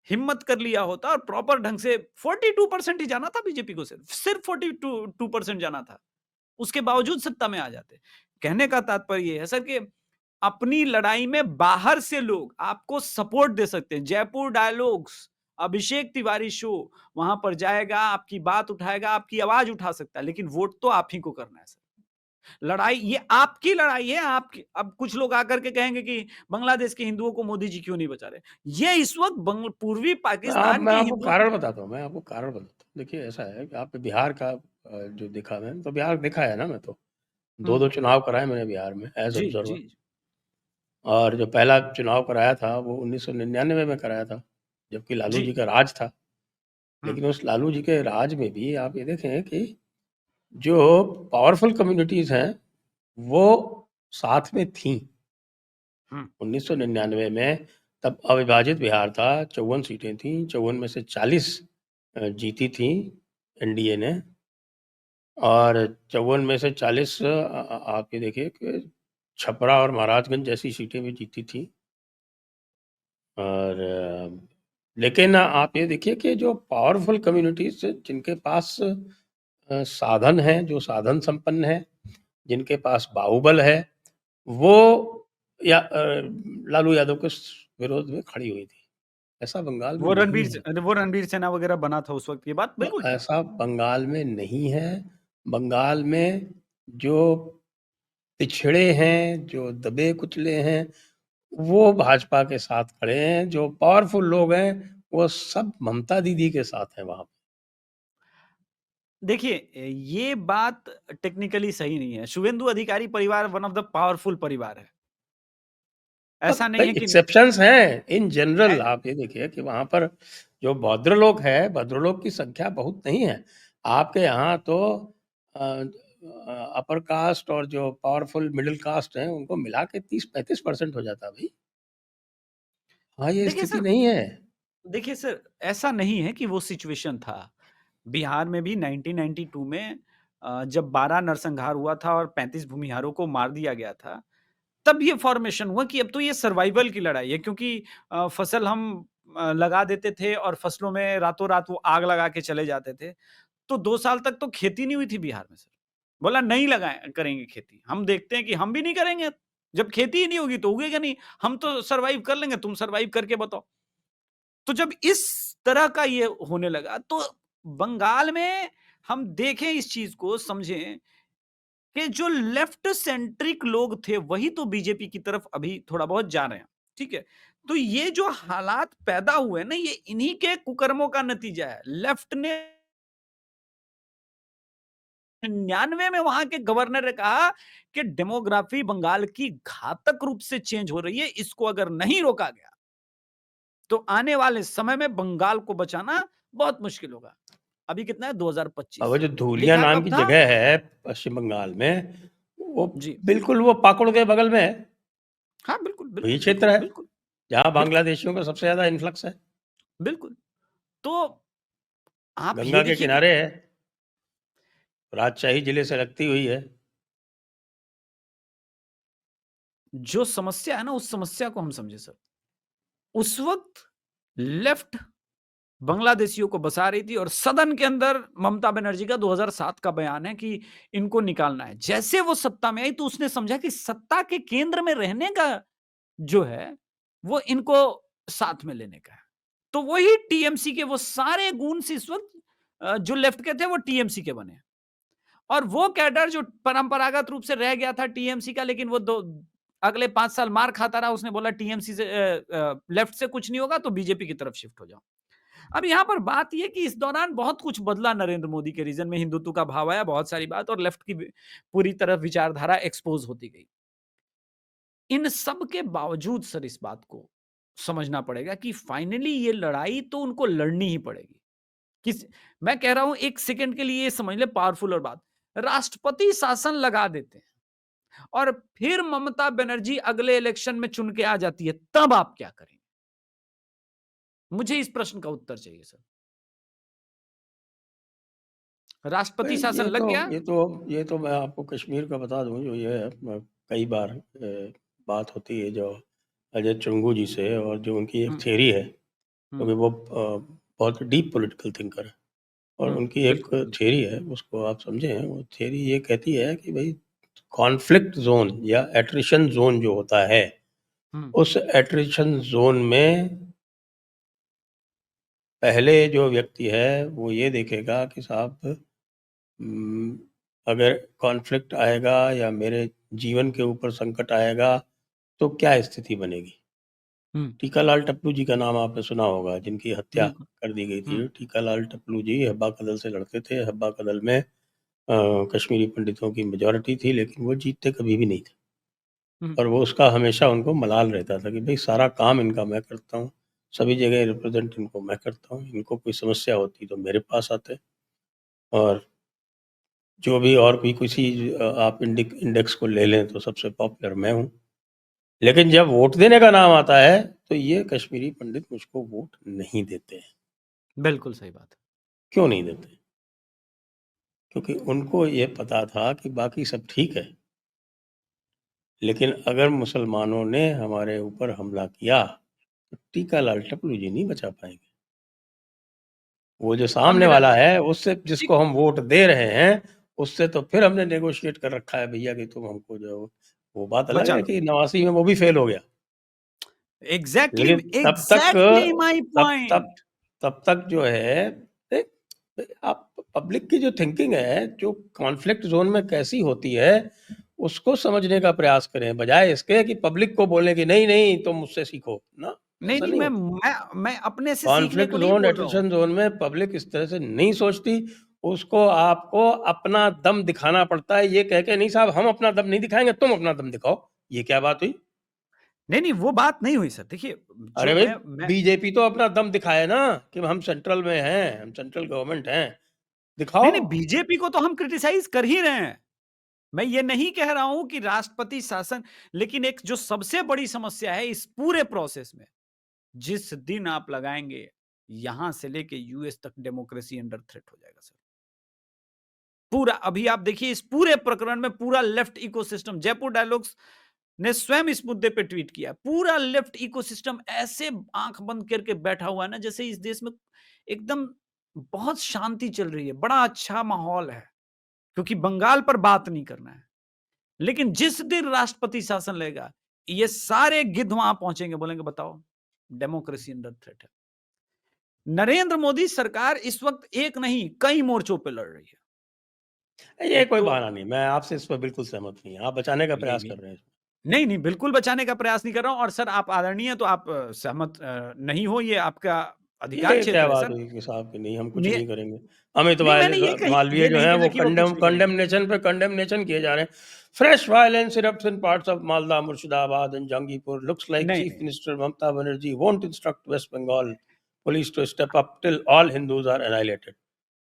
Speaker 2: हिम्मत कर लिया होता और प्रॉपर ढंग से 42% ही जाना था बीजेपी को सिर्फ 42% जाना था। उसके बावजूद सत्ता में आ जाते। कहने का तात्पर्य ये है सर कि अपनी लड़ाई में बाहर से लोग आपको सपोर्ट दे सकते हैं। जयपुर डायलॉग्स अभिषेक तिवारी शो वहां पर जाएगा, आपकी बात उठाएगा, आपकी आवाज उठा सकता है, लेकिन वोट तो आप ही को करना है सर। लड़ाई ये आपकी लड़ाई है, आपकी। अब कुछ लोग आकर के कहेंगे कि बांग्लादेश के हिंदुओं को मोदी जी क्यों नहीं बचा रहे। ये इस वक्त पूर्वी पाकिस्तान
Speaker 1: मैं
Speaker 2: के
Speaker 1: आपको
Speaker 2: हिंदुओं
Speaker 1: कारण बताता हूँ, मैं आपको कारण बताता हूँ। देखिए ऐसा है कि आपने बिहार का जो देखा, मैंने तो बिहार देखा है ना, मैं तो 2-2 चुनाव कराए मैंने बिहार में एज़
Speaker 2: जी,
Speaker 1: ऑब्जर्वर।
Speaker 2: जी।
Speaker 1: और जो पहला चुनाव कराया था वो 1999 में कराया था, जबकि लालू
Speaker 2: जी।
Speaker 1: जी का राज था।
Speaker 2: हुँ।
Speaker 1: लेकिन उस लालू जी के राज में भी आप ये देखें कि जो पावरफुल कम्युनिटीज़ हैं, वो साथ में थीं।
Speaker 2: हुँ।
Speaker 1: 1999 में तब अविभाजित बिहार था, 54 सीटें थीं, 54 में से 40 जीती थीं एनडीए ने, और 54 में से 40 आप ये देखिए कि छपरा और महाराजगंज जैसी सीटें भी जीती थीं। और लेकिन आप ये देखिए कि जो पावरफुल कम्युनिटीज़ जिनके पास साधन हैं, जो साधन संपन्न हैं, जिनके पास बाहुबल है, वो लालू यादव के विरोध में खड़ी हुई थी। ऐसा बंगाल में नहीं है।
Speaker 2: वो रणबीर सेना वगैरह बना था उस वक़्त, ये बात
Speaker 1: तो
Speaker 2: बिल्कुल ठीक है।
Speaker 1: ऐसा बंगाल में नहीं है। बंगाल में जो पिछड़े हैं, जो दबे-कुचले हैं, वो भाजपा के साथ खड़े हैं। जो पावरफुल लोग हैं, वो सब ममता दीदी के साथ हैं वहाँ पे।
Speaker 2: देखिए ये बात टेक्निकली सही नहीं है। शुभेंदु अधिकारी परिवार वन ऑफ द पावरफुल परिवार है। ऐसा नहीं
Speaker 1: भाई
Speaker 2: है कि
Speaker 1: एक्सेप्शंस हैं, इन
Speaker 2: ए
Speaker 1: जनरल आप ये देखिए कि वहाँ पर जो भद्रलोक है, भद्रलोक की संख्या बहुत नहीं है। आपके यहाँ तो अपर कास्ट और जो पावरफुल मिडल कास्ट हैं, उनको मिला के 30-35% हो जाता भई। हाँ, ये
Speaker 2: देखिए
Speaker 1: स्थिति
Speaker 2: सर
Speaker 1: नहीं है।
Speaker 2: देखिए सर, ऐसा नहीं है कि वो सिचुएशन था। बिहार में भी 1992 में जब 12 नरसंहार हुआ था और 35 भूमिहारों को मार दिया गया था, तब ये फ़ॉर्मेशन हुआ कि अब तो ये सर्वाइवल की लड़ाई है, क्योंकि फसल हम लगा देते थे और फसलों में रातों-रात वो आग लगा के चले जाते थे। तो 2 साल तक तो खेती नहीं हुई थी बिहार में सर। बोला नहीं लगाएँ करेंगे खेती। हम देखते हैं कि हम भी नहीं करेंगे। जब खेती ही नहीं होगी तो उगेगा नहीं। हम तो सर्वाइव कर लेंगे, तुम सर्वाइव करके बताओ। तो जब इस तरह का ये होने लगा, तो बंगाल में हम देखें इस चीज़ को, समझें कि जो लेफ्ट सेंट्रिक लोग थे, वही तो बीजेपी की तरफ अभी थोड़ा बहुत जा रहे हैं। ठीक है? तो ये जो हालात पैदा हुए ना, ये इन्हीं के कुकर्मों का नतीजा है। लेफ्ट ने 99 में वहां के गवर्नर ने कहा कि डेमोग्राफी बंगाल की घातक रूप से चेंज हो रही है, इसको अगर नहीं रोका गया तो आने वाले समय में बंगाल को बचाना बहुत मुश्किल होगा। अभी कितना है
Speaker 1: और वो
Speaker 2: 2025।
Speaker 1: जो धूलिया
Speaker 2: लिखा
Speaker 1: नाम
Speaker 2: कब
Speaker 1: की
Speaker 2: था?
Speaker 1: जगह है पश्चिम बंगाल में, वो
Speaker 2: जी।
Speaker 1: बिल्कुल वो पाकुड़ के बगल में है।
Speaker 2: हाँ, बिल्कुल,
Speaker 1: वही
Speaker 2: बिल्कुल,
Speaker 1: क्षेत्र
Speaker 2: बिल्कुल,
Speaker 1: है,
Speaker 2: बिल्कुल,
Speaker 1: जहाँ
Speaker 2: बिल्कुल,
Speaker 1: बांग्लादेशियों का सबसे ज़्यादा इन्फ्लक्स है।
Speaker 2: बिल्कुल। तो आप ये
Speaker 1: गंगा के
Speaker 2: देखिए कि
Speaker 1: किनारे है, राजशाही जिले से लगती हुई है।
Speaker 2: जो समस्या है ना, उस समस्या को हम समझे सर। उस वक़्त लेफ्ट बांग्लादेशियों को बसा रही थी और सदन के अंदर ममता बनर्जी का 2007 का बयान है कि इनको निकालना है। जैसे वो सत्ता में आई तो उसने समझा कि सत्ता के केंद्र में रहने का जो है, वो इनको साथ में लेने का है। तो वही टीएमसी के वो सारे गूंस इस वक़्त जो लेफ्ट के थे वो टीएमसी के बने। और वो कैडर जो परंपरागत रूप से रह गया था टीएमसी का, लेकिन वो दो अगले 5 साल मार खाता रहा, उसने बोला टीएमसी से लेफ्ट से कुछ नहीं होगा तो बीजेपी की तरफ शिफ्ट हो जाओ। अब यहाँ पर बात ये कि इस दौरान बहुत कुछ बदला नरेंद्र मोदी के रीजन में, हिंदुत्व का भाव आया, बहुत सारी बात, और लेफ्ट की पूरी तरह विचारधारा एक्सपोज होती गई। इन सब के बावजूद सर इस बात को समझना पड़ेगा कि फाइनली ये लड़ाई तो उनको लड़नी ही पड़ेगी। किस मैं कह रहा हूं, एक सेकंड के लिए ये समझ ले पावरफुल और बात, राष्ट्रपति शासन लगा देते हैं और फिर ममता बनर्जी अगले इलेक्शन में चुन के आ जाती है, तब आप क्या करेंगे? मुझे इस प्रश्न का उत्तर चाहिए सर। राष्ट्रपति
Speaker 1: भाई
Speaker 2: शासन लग गया।
Speaker 1: ये तो मैं आपको कश्मीर का बता दूँ, जो ये है कई बार बात होती है जो अजय चुंगू जी से, और जो उनकी एक
Speaker 2: हम्म।
Speaker 1: थ्योरी है,
Speaker 2: हम्म।
Speaker 1: क्योंकि वो बहुत डीप पॉलिटिकल थिंकर है, और उनकी एक
Speaker 2: बिल्कुल, बिल्कुल।
Speaker 1: थ्योरी है, उसको आप समझें। वो थ्योरी ये कहती है कि भाई कॉन्फ्लिक्ट ज़ोन या एट्रिशन ज़ोन जो होता है,
Speaker 2: हम्म।
Speaker 1: उस एट्रिशन ज़ोन में पहले जो व्यक्ति है वो ये देखेगा कि साहब अगर कॉन्फ्लिक्ट आएगा या मेरे जीवन के ऊपर संकट आएगा तो क्या स्थिति बनेगी। टीकालाल टप्लू जी का नाम आपने सुना होगा, जिनकी हत्या
Speaker 2: बिल्कुल।
Speaker 1: कर दी गई थी। टीकालाल टप्लू जी हब्बा कदल से लड़ते थे। हब्बा कदल में कश्मीरी पंडितों की मेजॉरिटी थी, लेकिन वो जीतते कभी भी नहीं थे। और वो उसका हमेशा उनको मलाल रहता था कि भाई सारा काम इनका मैं करता हूँ, सभी जगह रिप्रेजेंट इनको मैं करता हूँ, इनको कोई समस्या होती तो मेरे पास आते। और जो भी और भी किसी आप इंडेक्स को ले लें तो सबसे पॉपुलर मैं हूँ। लेकिन जब वोट देने का नाम आता है तो ये कश्मीरी पंडित मुझको वोट नहीं देते हैं।
Speaker 2: बिल्कुल सही बात है।
Speaker 1: क्यों नहीं देते? क्योंकि उनको ये पता था कि बाकी सब ठीक है। लेकिन अगर मुसलमानों ने हमारे ऊपर हमला किया तो टीकालाल टप्लू जी नहीं बचा पाएँगे। वो जो
Speaker 2: और
Speaker 1: सामने
Speaker 2: मेरा
Speaker 1: वाला है उससे
Speaker 2: एक
Speaker 1: जिसको हम वोट दे रहे हैं, उससे तो फिर हमने नेगोशिएट कर रखा है भैया कि तुम हमको जो वो बात अलग
Speaker 2: बचा
Speaker 1: है
Speaker 2: लो।
Speaker 1: कि 89 में वो भी फेल हो गया।
Speaker 2: एग्ज़ैक्टली,
Speaker 1: लेकिन
Speaker 2: एग्ज़ैक्टली माय
Speaker 1: तब तब
Speaker 2: पॉइंट।
Speaker 1: तब तक जो है देख आप पब्लिक की जो थिंकिंग है, जो कॉन्फ्लिक्ट ज़ोन में कैसी होती है, उसको समझने का प्रयास करें, बजाय इसके कि पब्लिक को बोलें कि नहीं-नहीं तुम मुझसे सीखो। ना,
Speaker 2: नहीं,
Speaker 1: ऐसा
Speaker 2: नहीं,
Speaker 1: नहीं
Speaker 2: मैं
Speaker 1: होता।
Speaker 2: मैं अपने से सीखने
Speaker 1: कॉन्फ्लिक्ट
Speaker 2: को नहीं
Speaker 1: ज़ोन,
Speaker 2: बोल रहा हूँ।
Speaker 1: अटेंशन ज़ोन में पब्लिक इस तरह से नहीं सोचती, उसको आपको अपना दम दिखाना पड़ता है, ये कह के नहीं साहब हम अपना दम नहीं दिखाएँगे, तुम अपना दम दिखाओ। ये क्या बात हुई?
Speaker 2: नहीं, नहीं, वो बात नहीं हुई सर। देखिए,
Speaker 1: अरे
Speaker 2: जो
Speaker 1: भाई,
Speaker 2: मैं
Speaker 1: बीजेपी तो अपना दम दिखाए ना कि हम सेंट्रल में हैं, हम सेंट्रल गवर्नमेंट हैं,
Speaker 2: नहीं,
Speaker 1: दिखाओ।
Speaker 2: नहीं, बीजेपी को तो हम क्रिटिसाइज़ कर ही रहे हैं। मैं ये नहीं कह रहा हूँ कि राष्ट्रपति शासन, लेकिन एक जो सबसे बड़ी समस्या है इस पूरे प्रोसेस में, जिस दिन आप लगाएँगे, यहाँ से लेके यूएस तक डेमोक्रेसी अंडर थ्रेट हो जाएगा सर। पूरा अभी आप देखिए इस पूरे प्रकरण में पूरा लेफ्ट इकोसिस्टम, जयपुर डायलॉग्स ने स्वयं इस मुद्दे पे ट्वीट किया। पूरा लेफ्ट इकोसिस्टम ऐसे आँख बंद करके बैठा हुआ है ना, जैसे इस देश में एकदम बहुत शांति चल रही है, बड़ा अच्छा माहौल है, क्योंकि बंगाल पर बात नहीं करना है। लेकिन जिस दिन राष्ट्रपति शासन लेगा, ये सारे गिद्ध वहां पहुंचेंगे, बोलेंगे बताओ डेमोक्रेसी अंडर थ्रेट है। नरेंद्र मोदी सरकार इस वक्त एक नहीं कई मोर्चों पे लड़ रही है।
Speaker 1: ये
Speaker 2: एक
Speaker 1: कोई
Speaker 2: तो
Speaker 1: बहाना नहीं, मैं आपसे इस पर बिल्कुल सहमत नहीं। आप बचाने का
Speaker 2: नहीं,
Speaker 1: प्रयास
Speaker 2: नहीं,
Speaker 1: कर रहे हैं।
Speaker 2: नहीं, नहीं, बिल्कुल बचाने का प्रयास नहीं कर रहा हूं। और सर आप आदरणीय हैं, तो आप सहमत नहीं हो, ये आपका अधिकार
Speaker 1: ये क्या
Speaker 2: क्षेत्र है
Speaker 1: बात
Speaker 2: सर।
Speaker 1: हुई कि साहब कि नहीं हम कुछ
Speaker 2: ने,
Speaker 1: नहीं करेंगे। अमित
Speaker 2: नहीं, मैंने
Speaker 1: मालवीय
Speaker 2: ये
Speaker 1: जो
Speaker 2: नहीं
Speaker 1: हैं
Speaker 2: कहा
Speaker 1: वो
Speaker 2: कि वो कुछ नहीं करेंगे।
Speaker 1: कंडेमनेशन पे कंडेमनेशन किए जा रहे हैं। Fresh violence erupts in parts of Malda, Murshidabad and Jangipur. Looks like
Speaker 2: नहीं,
Speaker 1: चीफ
Speaker 2: नहीं,
Speaker 1: minister Mamata Banerjee won't instruct West Bengal police to step up till all Hindus are annihilated.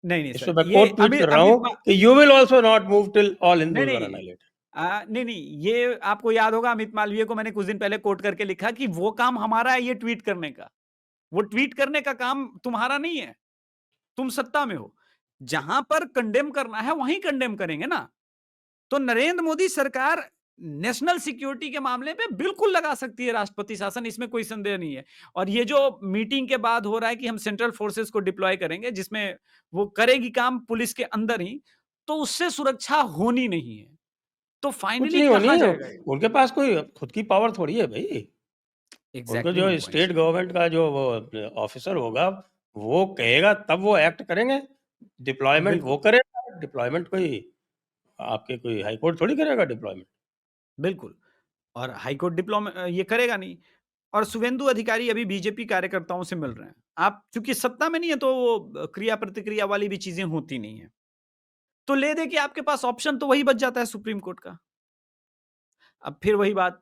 Speaker 2: नहीं, नहीं
Speaker 1: इसमें
Speaker 2: सर,
Speaker 1: मैं
Speaker 2: ये
Speaker 1: कोट ट्वीट कर रहा
Speaker 2: अमित
Speaker 1: हूँ कि you will also not move till all
Speaker 2: नहीं,
Speaker 1: हिंदूज आर
Speaker 2: नहीं।
Speaker 1: एनाइलेटेड।
Speaker 2: नहीं, नहीं, ये आपको याद होगा, अमित मालवीय को मैंने कुछ दिन पहले कोट करके लिखा कि वो काम हमारा है ये ट्वीट करने का। वो ट्वीट करने का काम तुम्हारा नहीं है। तुम सत्ता में हो। जहां पर कंडेम करना है वहीं कंडेम करेंगे ना। तो नरेंद्र मोदी सरकार नेशनल सिक्योरिटी के मामले पे बिल्कुल लगा सकती है राष्ट्रपति शासन, इसमें कोई संदेह नहीं है। और ये जो मीटिंग के बाद हो रहा है कि हम सेंट्रल फोर्सेस को डिप्लॉय करेंगे, जिसमें वो करेगी काम पुलिस के अंदर ही, तो उससे सुरक्षा होनी नहीं है। तो
Speaker 1: कुछ
Speaker 2: फाइनली
Speaker 1: नहीं होनी
Speaker 2: कहा
Speaker 1: है,
Speaker 2: जाएगा ये?
Speaker 1: उनके पास कोई खुद की पावर थोड़ी है भाई। उनको
Speaker 2: एग्जैक्टली
Speaker 1: जो
Speaker 2: my point
Speaker 1: state
Speaker 2: sir.
Speaker 1: Government का जो वो ऑफिसर होगा, वो कहेगा तब वो एक्ट करेंगे। डिप्लॉयमेंट वो
Speaker 2: बिल्कुल,
Speaker 1: करेगा, डिप्लॉयमेंट कोई आपके कोई हाई कोर्ट थोड़ी करेगा डिप्लॉयमेंट।
Speaker 2: बिल्कुल। और हाईकोर्ट ये करेगा नहीं। और शुभेंदु अधिकारी अभी बीजेपी कार्यकर्ताओं से मिल रहे हैं। आप चूंकि सत्ता में नहीं है, तो वो क्रिया प्रतिक्रिया वाली भी चीजें होती नहीं है। तो ले दे के आपके पास ऑप्शन तो वही बच जाता है सुप्रीम कोर्ट का। अब फिर वही बात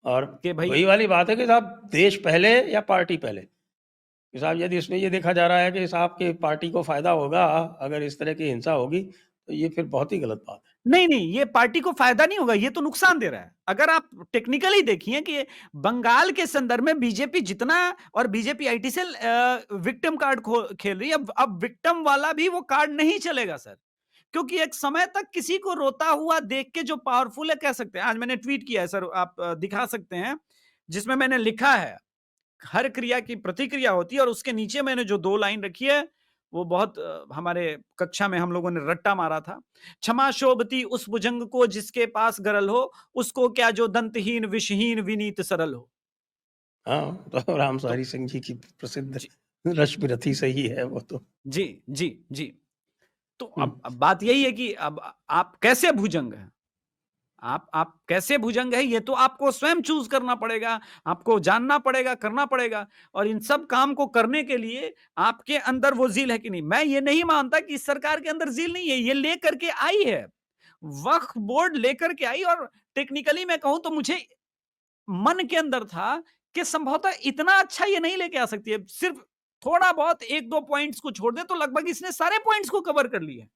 Speaker 1: और
Speaker 2: कि भाई,
Speaker 1: वही वाली बात है कि साहब देश पहले या पार्टी पहले? कि साहब यदि इसमें ये देखा जा रहा है कि साहब की पार्टी को फ़ायदा होगा, अगर इस तरह की हिंसा होगी, तो ये फिर बहुत ही गलत बात है।
Speaker 2: नहीं, नहीं, ये पार्टी को फायदा नहीं होगा, ये तो नुकसान दे रहा है। अगर आप टेक्निकली देखिए कि बंगाल के संदर्भ में बीजेपी जितना, और BJP IT cell victim card खेल रही है। अब विक्टिम वाला भी वो कार्ड नहीं चलेगा सर। क्योंकि एक समय तक किसी को रोता हुआ देख के जो पावरफुल है, कह सकते हैं। आज मैंने ट्वीट किया है सर, आप दिखा सकते हैं, जिसमें मैंने लिखा है हर क्रिया की प्रतिक्रिया होती है, और उसके नीचे मैंने जो 2 लाइन रखी है, वो बहुत हमारे कक्षा में हम लोगों ने रट्टा मारा था। क्षमा शोभती उस भुजंग को जिसके पास गरल हो, उसको क्या जो दंतहीन विषहीन विनीत सरल हो।
Speaker 1: हाँ, तो राम
Speaker 2: तो
Speaker 1: सहारी सिंह जी की प्रसिद्ध
Speaker 2: जी,
Speaker 1: रश्मि रथी सही है वो तो।
Speaker 2: जी, जी, जी। तो
Speaker 1: हुँ।
Speaker 2: अब बात यही है कि अब आप कैसे भुजंग हैं? आप कैसे भुजंग है ये तो आपको स्वयं चूज करना पड़ेगा, आपको जानना पड़ेगा, करना पड़ेगा। और इन सब काम को करने के लिए आपके अंदर वो ज़ील है कि नहीं। मैं ये नहीं मानता कि इस सरकार के अंदर ज़ील नहीं है, ये लेकर के आई है। वक्फ बोर्ड लेकर के आई और टेक्निकली मैं कहूं तो मुझे मन के अंदर था कि संभवतः इतना अच्छा ये नहीं लेके आ सकती है। सिर्फ थोड़ा बहुत 1-2 पॉइंट्स को छोड़ दे तो लगभग इसने सारे पॉइंट्स को कवर कर लिया है,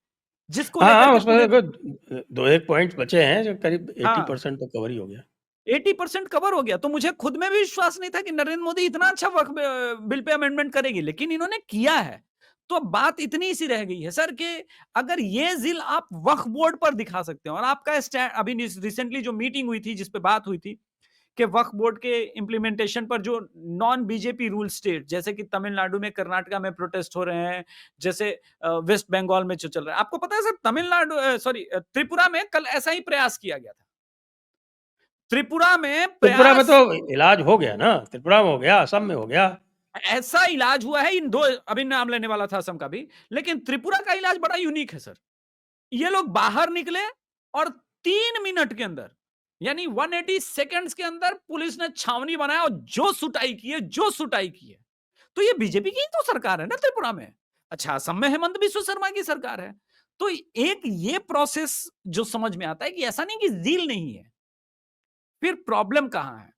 Speaker 2: जिसको
Speaker 1: हाँ,
Speaker 2: लेकर
Speaker 1: हाँ,
Speaker 2: के
Speaker 1: उसमें
Speaker 2: पूरे
Speaker 1: देखो 2-1 पॉइंट्स बचे हैं जो करीब
Speaker 2: हाँ।
Speaker 1: 80% तो कवर ही हो गया।
Speaker 2: 80% कवर हो गया। तो मुझे खुद में भी विश्वास नहीं था कि नरेंद्र मोदी इतना अच्छा वक्फ बिल पे अमेंडमेंट करेगी, लेकिन इन्होंने किया है। तो बात इतनी सी रह गई है सर कि अगर ये ज़िल आप वक्फ बोर्ड पर दिखा सकते हैं और आपका स्टैंड अभी रिसेंटली जो मीटिंग हुई थी, जिस पे बात हुई थी कि वक्फ बोर्ड के इम्प्लीमेंटेशन पर जो नॉन बीजेपी रूल स्टेट जैसे कि तमिलनाडु में, कर्नाटका में प्रोटेस्ट हो रहे हैं, जैसे वेस्ट बंगाल में जो चल रहा है। आपको पता है सर तमिलनाडु सॉरी त्रिपुरा में कल ऐसा ही प्रयास किया गया था। त्रिपुरा में
Speaker 1: त्रिपुरा में
Speaker 2: प्रयास
Speaker 1: तो इलाज हो गया ना, त्रिपुरा में हो गया, असम में हो गया।
Speaker 2: ऐसा इलाज हुआ है इन दो अभी नाम लेने वाला था असम का भी, लेकिन त्रिपुरा का इलाज बड़ा यूनिक है सर। ये लोग बाहर निकले और 3 मिनट के अंदर यानी 180 सेकंड्स के अंदर पुलिस ने छावनी बनाया और जो सुटाई की है, जो सुटाई की है। तो ये बीजेपी की ही तो सरकार है ना त्रिपुरा में। अच्छा, असम में हेमंत बिस्व शर्मा की सरकार है। तो एक ये प्रोसेस जो समझ में आता है कि ऐसा नहीं कि ज़ील नहीं है। फिर प्रॉब्लम कहां है?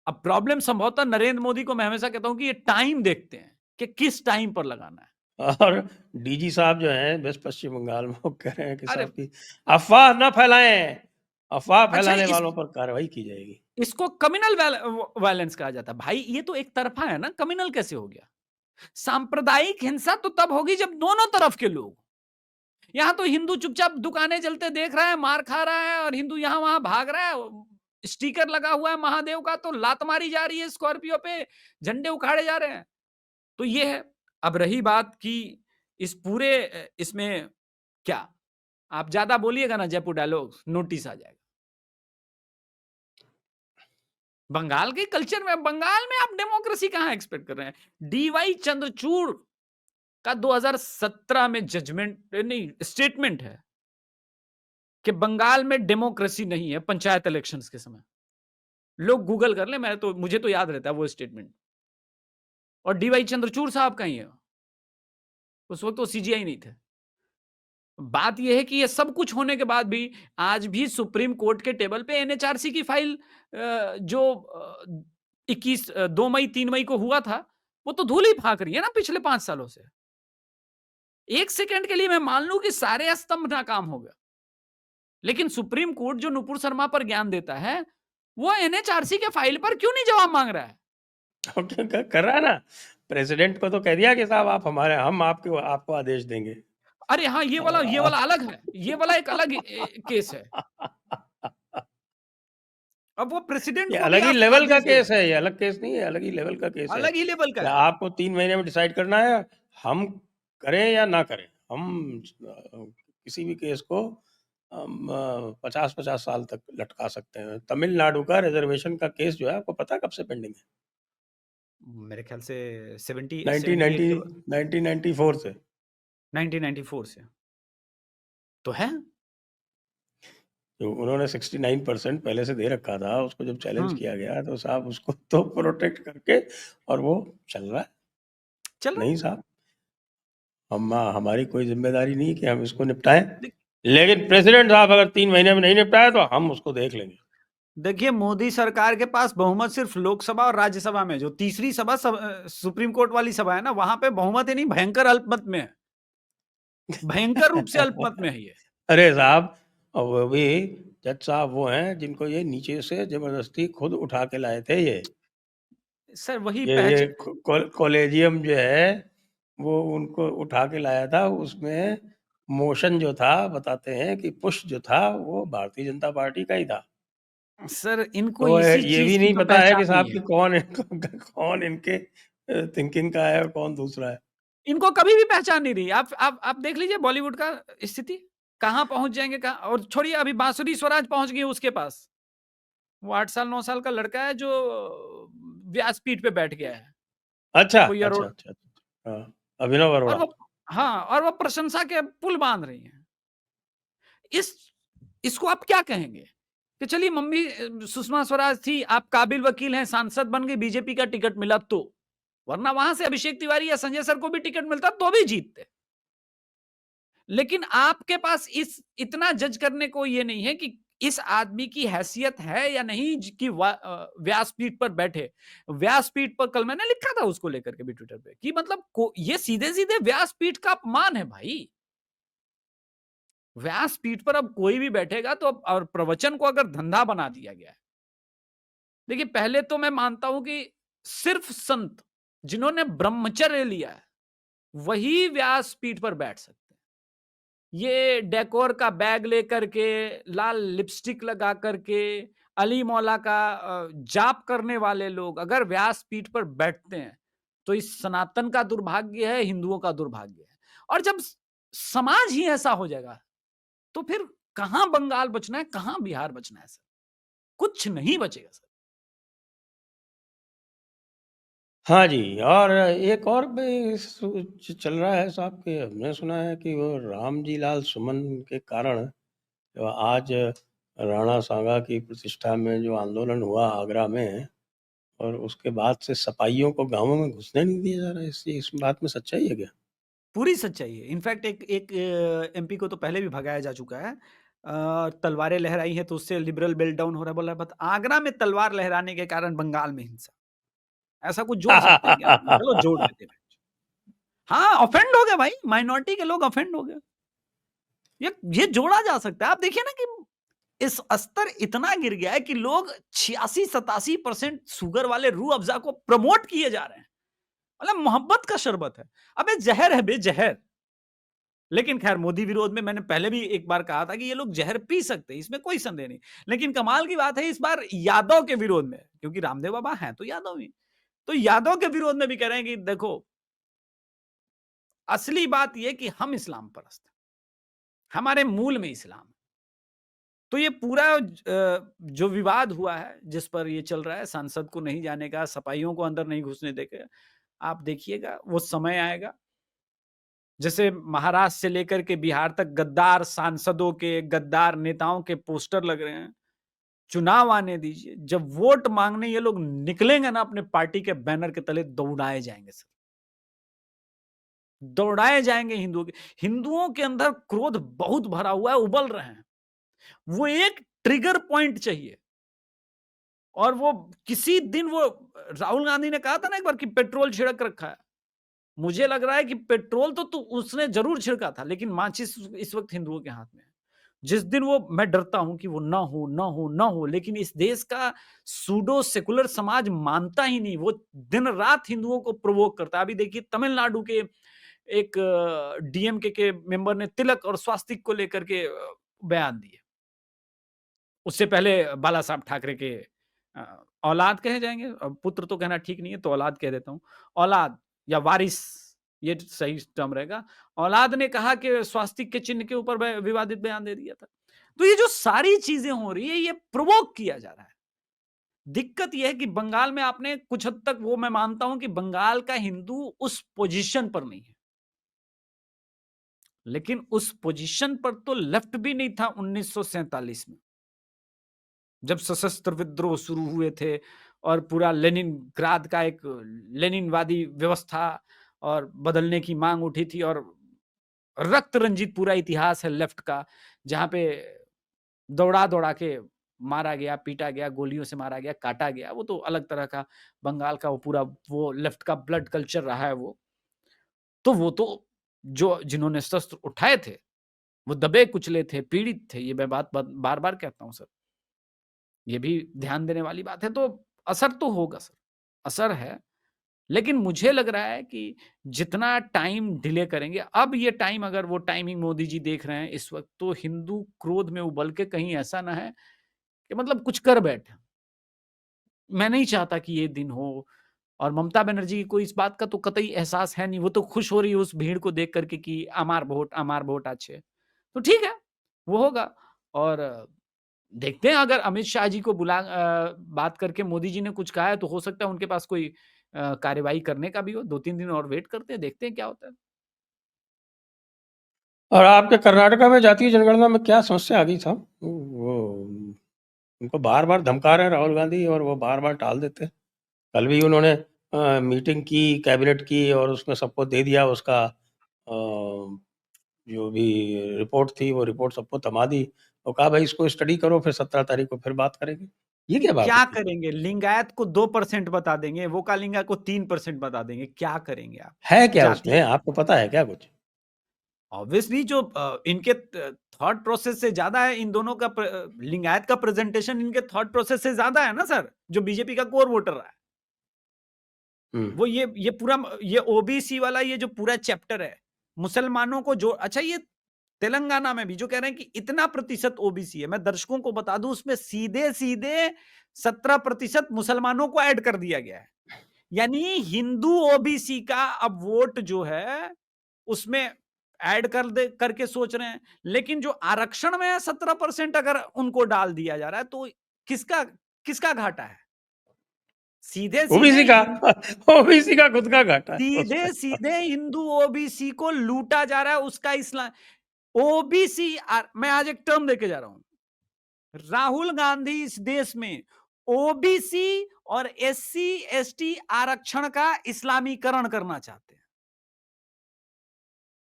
Speaker 2: अब प्रॉब्लम संभवतः नरेंद्र मोदी को मैं हमेशा कहता हूं कि ये टाइम देखते हैं कि किस टाइम पर लगाना है।
Speaker 1: और डीजी साहब जो हैं वेस्ट पश्चिम बंगाल में वो कह रहे हैं कि
Speaker 2: अरे
Speaker 1: साहब की अफ़वाह ना फैलाएँ, अफ़वाह
Speaker 2: अच्छा,
Speaker 1: फैलाने वालों पर कार्रवाई की जाएगी।
Speaker 2: इसको कम्युनल वायलेंस कहा जाता है। भाई ये तो एक तरफा है ना, कम्युनल कैसे हो गया? सांप्रदायिक हिंसा तो तब होगी जब दोनों तरफ के लोग, यहां तो हिंदू चुपचाप दुकानें चलते देख रहा है, मार खा रहा है और हिंदू यहां वहां भाग रहा है। स्टिकर लगा हुआ है महादेव का तो लात मारी जा रही है, स्कॉर्पियो पे झंडे उखाड़े जा रहे हैं। तो ये है। अब रही बात कि इस पूरे इसमें क्या आप ज्यादा बोलिएगा ना जयपुर डायलॉग नोटिस आ जाएगा। बंगाल के कल्चर में, बंगाल में आप डेमोक्रेसी कहां एक्सपेक्ट कर रहे हैं? डीवाई चंद्रचूड़ का 2017 में जजमेंट नहीं स्टेटमेंट है कि बंगाल में डेमोक्रेसी नहीं है पंचायत इलेक्शंस के समय। लोग गूगल कर ले, मैं तो मुझे तो याद रहता है वो स्टेटमेंट। और डीवाई चंद्रचूड़ साहब का ही है। उस वक्त वो सीजीआई नहीं थे। बात यह है कि ये सब कुछ होने के बाद भी आज भी सुप्रीम कोर्ट के टेबल पे एनएचआरसी की फाइल जो 21 2 मई 3 मई को हुआ था, वो तो धूल ही फाक रही है ना पिछले 5 सालों से। एक सेकंड के लिए मैं मान लूं कि सारे स्तंभ नाकाम हो गए, लेकिन सुप्रीम कोर्ट जो नुपुर शर्मा पर ज्ञान देता है, वो एनएचआरसी के फाइल पर क्यों नहीं जवाब मांग रहा है?
Speaker 1: ओके, कर रहा है ना, प्रेसिडेंट को तो कह दिया कि साहब आप हमारे हम आपको आपको आदेश देंगे।
Speaker 2: अरे हाँ, ये वाला अलग है। ये वाला एक अलग केस है। अब वो प्रेसिडेंट
Speaker 1: ये
Speaker 2: को भी
Speaker 1: अलग ही
Speaker 2: आप
Speaker 1: लेवल का
Speaker 2: आदेश दे रहे
Speaker 1: केस
Speaker 2: हैं।
Speaker 1: है, ये अलग केस नहीं है, अलग ही लेवल का केस है।
Speaker 2: अलग ही लेवल का
Speaker 1: क्या
Speaker 2: है।
Speaker 1: आपको 3 महीने में डिसाइड करना है, हम करें या ना करें? हम किसी भी केस को 50-50 साल तक लटका सकते हैं। तमिलनाडु का रिजर्वेशन का केस जो है आपको पता है कब से पेंडिंग है?
Speaker 2: मेरे ख्याल से 78
Speaker 1: 1990
Speaker 2: के
Speaker 1: 1994 से।
Speaker 2: 1994 से तो है।
Speaker 1: तो उन्होंने 69% पहले से दे रखा था, उसको जब चैलेंज
Speaker 2: हम्म,
Speaker 1: किया गया तो साहब उसको तो प्रोटेक्ट करके और वो चल रहा है।
Speaker 2: चल रहा है।
Speaker 1: नहीं साहब, हमारी कोई ज़िम्मेदारी नहीं कि हम इसको निपटाएँ।
Speaker 2: देख-
Speaker 1: लेकिन प्रेसिडेंट साहब अगर 3 महीने में नहीं निपटाया तो हम उसको देख लेंगे।
Speaker 2: देखिए, मोदी सरकार के पास बहुमत सिर्फ लोकसभा और राज्यसभा में, जो तीसरी सभा सुप्रीम कोर्ट वाली सभा है ना, वहां पे बहुमत ही नहीं, भयंकर अल्पमत में है। भयंकर रूप से अल्पमत में है ये।
Speaker 1: अरे साहब, और वो भी जज साहब वो हैं जिनको ये नीचे से ज़बरदस्ती खुद उठा के लाए थे ये।
Speaker 2: सर वही
Speaker 1: ये कॉलेजियम जो है, वो उनको उठा के लाया था, उसमें मोशन जो था बताते हैं कि पुश जो था वो भारतीय जनता पार्टी का ही था।
Speaker 2: सर इनको
Speaker 1: तो
Speaker 2: इसी
Speaker 1: ये
Speaker 2: चीज
Speaker 1: भी
Speaker 2: की
Speaker 1: नहीं
Speaker 2: तो
Speaker 1: पता है कि
Speaker 2: पहचान
Speaker 1: साहब
Speaker 2: नहीं
Speaker 1: कि
Speaker 2: है।
Speaker 1: कौन इनके थिंकिंग का है और कौन दूसरा है।
Speaker 2: इनको कभी भी पहचान नहीं रही। आप देख लीजिए बॉलीवुड का स्थिति कहाँ पहुंच जाएंगे, कहाँ। और छोड़िए, अभी बांसुरी स्वराज पहुंच गई उसके पास। वो 8 साल 9 साल का लड़का है जो व्यासपीठ पे बैठ गया है।
Speaker 1: अच्छा,
Speaker 2: कोई
Speaker 1: अच्छा,
Speaker 2: अरोड़
Speaker 1: अच्छा। अभिनव
Speaker 2: और
Speaker 1: अरोड़ा।
Speaker 2: वो हाँ, और वो प्रशंसा के पुल बाँध रही हैं। इस इसको आप क्या कहेंगे? कि चलिए मम्मी सुषमा स्वराज थी, आप काबिल वकील हैं, सांसद बन गई, बीजेपी का टिकट मिला तो। वरना वहां से अभिषेक तिवारी या संजय सर को भी टिकट मिलता तो भी जीतते। लेकिन आपके पास इस इतना जज करने को ये नहीं है कि इस आदमी की हैसियत है या नहीं कि व्यासपीठ पर बैठे। व्यासपीठ पर कल मैंने लिखा था उसको लेकर के भी ट्विटर पे कि मतलब ये सीधे सीधे व्यासपीठ का अपमान है भाई। व्यासपीठ पर अब कोई भी बैठेगा तो और प्रवचन को अगर धंधा बना दिया गया है। देखिए पहले तो मैं मानता हूं कि सिर्फ संत जिन्होंने ब्रह्मचर्य लिया है वही व्यासपीठ पर बैठ सकते हैं। ये डेकोर का बैग लेकर के, लाल लिपस्टिक लगा करके, अली मौला का जाप करने वाले लोग अगर व्यासपीठ पर बैठते हैं तो इस सनातन का दुर्भाग्य है, हिंदुओं का दुर्भाग्य है। और जब समाज ही ऐसा हो जाएगा तो फिर कहां बंगाल बचना है, कहां बिहार बचना है सर? कुछ नहीं बचेगा सर।
Speaker 1: हाँ जी, और एक और भी चल रहा है साहब कि हमने सुना है कि वो रामजी लाल सुमन के कारण जो आज राणा सांगा की प्रतिष्ठा में जो आंदोलन हुआ आगरा में, और उसके बाद से सपाइयों को गांवों में घुसने नहीं दिया जा रहा है। इस बात में सच्चाई है क्या?
Speaker 2: पूरी सच्चाई है। इनफैक्ट एक एक एमपी को तो पहले भी भगाया जा चुका है। तलवारें लहराई हैं तो उससे लिबरल बेल्ट डाउन हो रहा है, बोला बट आगरा में तलवार लहराने के कारण बंगाल में हिंसा। ऐसा कुछ जोड़ सकते हैं क्या? चलो जोड़ देते हैं। हाँ, ऑफेंड हो गए भाई, माइनॉरिटी के लोग ऑफेंड हो गए। ये जोड़ा जा सकता है। आप देखिए ना कि इस स्तर इतना गिर गया है कि लोग 86-87% शुगर वाले रूह अफ़ज़ा को प्रमोट किए जा रहे हैं। मतलब मोहब्बत का शरबत है। अबे ज़हर है बे ज़हर। लेकिन खैर मोदी विरोध में मैंने पहले भी एक बार कहा था कि ये लोग ज़हर पी सकते हैं, इसमें कोई संदेह नहीं। लेकिन कमाल की बात है इस बार यादव के विरोध में, क्योंकि रामदेव बाबा हैं तो यादव ही। तो यादव के विरोध में भी कह रहे हैं कि देखो, असली बात ये कि हम इस्लाम परस्त हैं। हमारे मूल में इस्लाम है। तो ये पूरा जो विवाद हुआ है, जिस पर ये चल रहा है, सांसद को नहीं जाने का, सपाइयों को अंदर नहीं घुसने देके, आप देखिएगा वो समय आएगा। जैसे महाराष्ट्र से लेकर के बिहार तक गद्दार सांसदों के, गद्दार नेताओं के पोस्टर लग रहे हैं। चुनाव आने दीजिए, जब वोट मांगने ये लोग निकलेंगे ना अपने पार्टी के बैनर के तले दौड़ाए जाएंगे सर। दौड़ाए जाएंगे हिंदुओं के अंदर क्रोध बहुत भरा हुआ है, उबल रहे हैं। वो एक ट्रिगर पॉइंट चाहिए। और वो किसी दिन वो राहुल गांधी ने कहा था ना एक बार कि पेट्रोल छिड़क रखा है। मुझे लग रहा है कि पेट्रोल तो उसने जरूर छिड़का था, लेकिन माचिस इस वक्त हिंदुओं के हाथ में है। जिस दिन वो, मैं डरता हूं कि वो ना हो ना हो ना हो, लेकिन इस देश का सूडो सेकुलर समाज मानता ही नहीं। वो दिन रात हिंदुओं को प्रोवोक करता है। अभी देखिए तमिलनाडु के एक डीएमके के मेंबर ने तिलक और स्वास्तिक को लेकर के बयान दिए। उससे पहले बाला साहब ठाकरे के औलाद कहे जाएंगे, पुत्र तो कहना ठीक नहीं है तो औलाद कह देता हूं। औलाद या वारिस, ये सही टर्म रहेगा। औलाद ने कहा कि स्वास्तिक के चिन्ह के ऊपर विवादित बयान दे दिया था। तो ये जो सारी चीजें हो रही है ये प्रोवोक किया जा रहा है। दिक्कत यह है कि बंगाल में आपने कुछ हद तक, वो मैं मानता हूं कि बंगाल का हिंदू उस पोजीशन पर नहीं है, लेकिन उस पोजीशन पर तो लेफ्ट भी नहीं था 1947 में, जब सशस्त्र विद्रोह शुरू हुए थे और पूरा लेनिनग्राद का एक लेनिनवादी व्यवस्था और बदलने की मांग उठी थी। और रक्त रंजित पूरा इतिहास है लेफ्ट का, जहां पे दौड़ा दौड़ा के मारा गया, पीटा गया, गोलियों से मारा गया, काटा गया। वो तो अलग तरह का बंगाल का वो पूरा वो लेफ्ट का ब्लड कल्चर रहा है। वो तो जो जिन्होंने शस्त्र उठाए थे वो दबे कुचले थे, पीड़ित थे। ये मैं बात बार बार कहता हूं सर, ये भी ध्यान देने वाली बात है। तो असर तो होगा सर, असर है। लेकिन मुझे लग रहा है कि जितना टाइम डिले करेंगे, अब ये टाइम, अगर वो टाइमिंग मोदी जी देख रहे हैं इस वक्त, तो हिंदू क्रोध में उबल के कहीं ऐसा ना है कि मतलब कुछ कर बैठे। मैं नहीं चाहता कि ये दिन हो। और ममता बनर्जी को इस बात का तो कतई एहसास है नहीं। वो तो खुश हो रही है उस भीड़ को देख करके कि अमार वोट अच्छे। तो ठीक है, वो होगा। और देखते हैं, अगर अमित शाह जी को बात करके मोदी जी ने कुछ कहा है तो हो सकता है उनके पास कोई कार्रवाई करने का भी हो, 2-3 दिन और वेट करते हैं, देखते हैं क्या होता है।
Speaker 1: और आपके कर्नाटका में जातीय जनगणना में क्या समस्या आ गई था? वो उनको बार-बार धमका रहे हैं राहुल गांधी और वो बार-बार टाल देते हैं। कल भी उन्होंने मीटिंग की, कैबिनेट की और उसमें सबको दे दिया उसका जो भी रिपोर्ट थी, वो रिपोर्ट सबको थमा दी और कहा भाई इसको स्टडी करो, फिर 17 तारीख को फिर बात करेंगे। ये क्या बात
Speaker 2: क्या
Speaker 1: होती है?
Speaker 2: करेंगे? लिंगायत को 2% बता देंगे, वोकालिंगा को 3% बता देंगे, क्या करेंगे आप?
Speaker 1: है क्या
Speaker 2: जातीय
Speaker 1: उसमें? आपको पता है क्या कुछ?
Speaker 2: ऑब्वियसली जो इनके थॉट प्रोसेस से ज़्यादा है, इन दोनों का लिंगायत का प्रेजेंटेशन इनके थॉट प्रोसेस से ज़्यादा है ना सर, जो बीजेपी का कोर वोटर है।
Speaker 1: हुँ।
Speaker 2: वो ये पूरा ये ओबीसी वाला ये जो पूरा चैप्टर है, मुसलमानों को जो अच्छा ये तेलंगाना में भी जो कह रहे हैं कि इतना प्रतिशत ओबीसी है, मैं दर्शकों को बता दूं उसमें सीधे-सीधे 17% मुसलमानों को ऐड कर दिया गया है। यानी हिंदू ओबीसी का अब वोट जो है उसमें ऐड कर दे करके सोच रहे हैं, लेकिन जो आरक्षण में है 17% अगर उनको डाल दिया जा रहा है तो किसका किसका घाटा है? सीधे-सीधे
Speaker 1: ओबीसी का ओबीसी का खुद का घाटा है उसमें।
Speaker 2: सीधे-सीधे हिंदू ओबीसी को लूटा जा रहा है उसका ओबीसी मैं आज एक टर्म देके जा रहा हूं। राहुल गांधी इस देश में ओबीसी और एससी एसटी आरक्षण का इस्लामीकरण करना चाहते हैं।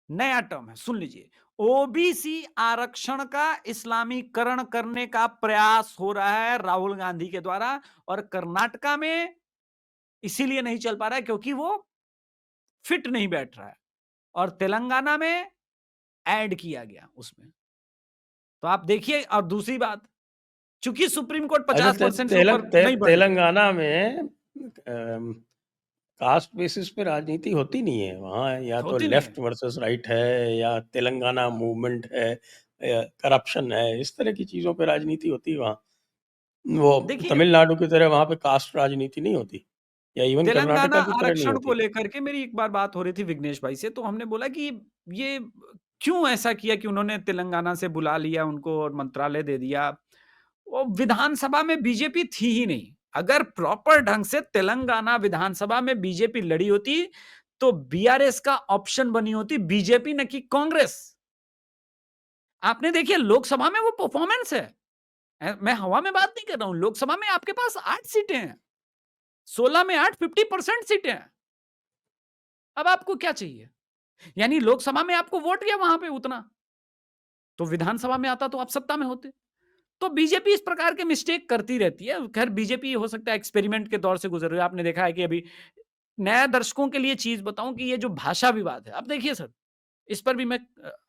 Speaker 2: नया टर्म है, सुन लीजिए। ओबीसी आरक्षण का इस्लामीकरण करने का प्रयास हो रहा है राहुल गांधी के द्वारा और कर्नाटका में इसीलिए नहीं चल पा रहा है क्योंकि वो फिट नहीं बैठ रहा है और तेलंगाना में ऐड किया गया उसमें। तो आप देखिए और दूसरी बात, चूंकि सुप्रीम कोर्ट
Speaker 1: अच्छा
Speaker 2: 50% से ऊपर नहीं बढ़ रही है।
Speaker 1: तेलंगाना में कास्ट बेसिस पे राजनीति होती नहीं है। वहाँ या तो
Speaker 2: होती नहीं है।
Speaker 1: लेफ्ट वर्सेस राइट है या तेलंगाना मूवमेंट है या करप्शन है, इस तरह की चीज़ों पे राजनीति होती है वहाँ। वो
Speaker 2: देखिए
Speaker 1: तमिलनाडु की तरह वहाँ पे कास्ट राजनीति नहीं होती या इवन
Speaker 2: तेलंगाना
Speaker 1: कर्नाटका की तरह नहीं
Speaker 2: आरक्षण को
Speaker 1: होती।
Speaker 2: लेकर के मेरी एक बार बात हो रही थी विघ्नेश भाई से, तो हमने बोला कि ये क्यों ऐसा किया कि उन्होंने तेलंगाना से बुला लिया उनको और मंत्रालय दे दिया। वो विधानसभा में बीजेपी थी ही नहीं। अगर प्रॉपर ढंग से तेलंगाना विधानसभा में बीजेपी लड़ी होती तो बीआरएस का ऑप्शन बनी होती बीजेपी न कि कांग्रेस। आपने देखिए लोकसभा में वो परफॉर्मेंस है। मैं हवा में बात नहीं कर रहा हूं, लोकसभा में आपके पास 8 सीटें हैं, 16 में 8 50% सीटें हैं। अब आपको क्या चाहिए? यानी लोकसभा में आपको वोट गया वहां पे उतना, तो विधानसभा में आता तो आप सत्ता में होते। तो बीजेपी इस प्रकार के मिस्टेक करती रहती है। खैर बीजेपी हो सकता है एक्सपेरिमेंट के दौर से गुजर रही है। आपने देखा है कि अभी नया दर्शकों के लिए चीज बताऊं कि ये जो भाषा विवाद है, अब देखिए सर, इस पर भी मैं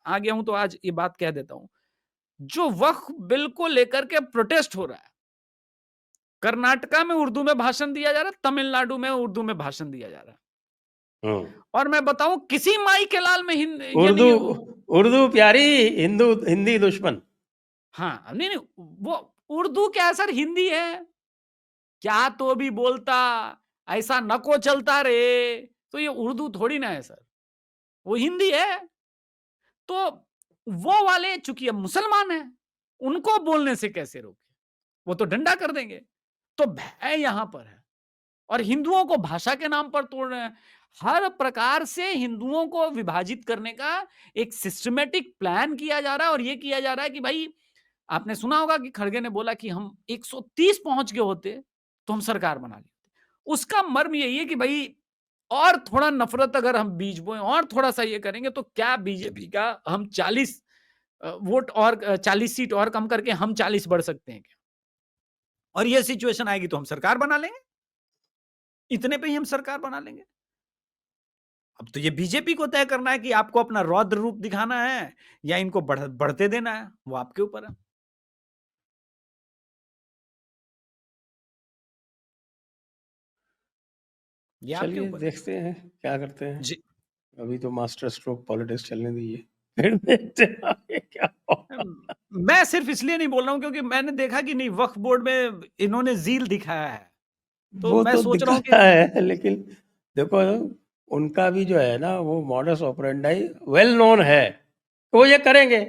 Speaker 2: आ गया हूं तो आज ये बात कह देता हूं। जो वक्फ बिल को लेकर के प्रोटेस्ट हो रहा है, कर्नाटका में उर्दू में भाषण दिया जा रहा है, तमिलनाडु में उर्दू में भाषण दिया जा रहा है।
Speaker 1: हुँ।
Speaker 2: और मैं बताऊं किसी माई के लाल में
Speaker 1: उर्दू
Speaker 2: यानी
Speaker 1: उर्दू प्यारी, हिंदी दुश्मन।
Speaker 2: हाँ, नहीं, वो उर्दू क्या है सर, हिंदी है। क्या तो भी बोलता, ऐसा नको चलता रे, तो ये उर्दू थोड़ी ना है सर, वो हिंदी है। तो वो वाले चूंकि अब मुसलमान हैं, उनको बोलने से कैसे रोके? वो तो डंडा कर देंगे। तो भय यहां पर है और हिंदुओं को भाषा के नाम पर तोड़ रहे हैं। हर प्रकार से हिंदुओं को विभाजित करने का एक सिस्टमैटिक प्लान किया जा रहा है और ये किया जा रहा है कि भाई आपने सुना होगा कि खड़गे ने बोला कि हम 130 पहुंच गए होते तो हम सरकार बना लेते। उसका मर्म यही है कि भाई और थोड़ा नफरत अगर हम बीज बोए और थोड़ा सा ये करेंगे तो क्या बीजेपी का हम 40 वोट और 40 सीट और कम करके हम 40 बढ़ सकते हैं क्या? और ये सिचुएशन आएगी तो हम सरकार बना लेंगे, इतने पे ही हम सरकार बना लेंगे। अब तो ये बीजेपी को तय करना है कि आपको अपना रौद्र रूप दिखाना है या इनको बढ़ते देना है, वो आपके ऊपर है। ये आपके
Speaker 1: चलिए
Speaker 2: ऊपर है।
Speaker 1: देखते हैं क्या करते हैं।
Speaker 2: जी।
Speaker 1: अभी तो मास्टर स्ट्रोक पॉलिटिक्स चलने दीजिए। फिर देखते हैं आगे क्या होगा।
Speaker 2: मैं सिर्फ इसलिए नहीं बोल रहा हूं क्योंकि मैंने देखा कि नहीं वक्फ बोर्ड में इन्होंने ज़ील दिखाया है। तो
Speaker 1: वो
Speaker 2: मैं
Speaker 1: तो
Speaker 2: सोच रहा हूं कि
Speaker 1: दिखाया है लेकिन देखो उनका भी जो है ना वो मॉडस ऑपरेंडाई वेल नोन है। तो वो ये करेंगे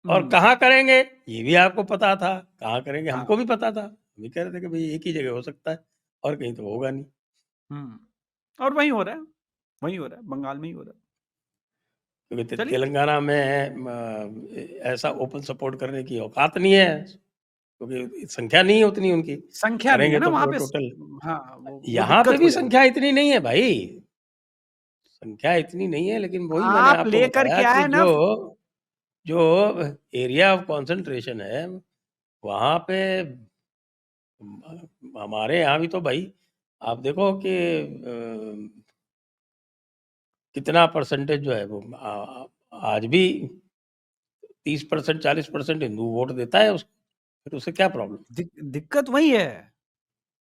Speaker 1: और
Speaker 2: हुँ,
Speaker 1: कहाँ करेंगे ये भी आपको पता था। कहाँ करेंगे
Speaker 2: हाँ।
Speaker 1: हमको भी पता था। हम भी कह रहे थे कि भई एक ही जगह हो सकता है। और कहीं तो होगा नहीं।
Speaker 2: और वहीं हो रहा है, बंगाल में ही हो रहा है।
Speaker 1: क्योंकि
Speaker 2: चलिए
Speaker 1: तेलंगाना में ऐसा ओपन सपोर्ट करने की औकात नहीं है, क्योंकि संख्या नहीं है उतनी उनकी।
Speaker 2: संख्या नहीं है
Speaker 1: करेंगे
Speaker 2: ना
Speaker 1: तो
Speaker 2: वहाँ
Speaker 1: पूरा
Speaker 2: पे
Speaker 1: टोटल।
Speaker 2: हाँ, वो
Speaker 1: यहाँ पे
Speaker 2: दिक्कत हो
Speaker 1: भी
Speaker 2: जाएगी।
Speaker 1: संख्या इतनी नहीं है भाई, संख्या इतनी नहीं है, लेकिन वही मैंने
Speaker 2: आप
Speaker 1: आपको
Speaker 2: लेकर
Speaker 1: बताया
Speaker 2: के
Speaker 1: कि
Speaker 2: आए ना
Speaker 1: जो जो एरिया ऑफ कंसंट्रेशन है, वहाँ पे हमारे यहाँ भी तो भाई आप देखो कि कितना परसेंटेज जो है वो आज भी 30%, 40% हिंदू वोट देता है उसको, फिर उससे क्या प्रॉब्लम?
Speaker 2: दिक्कत वही है।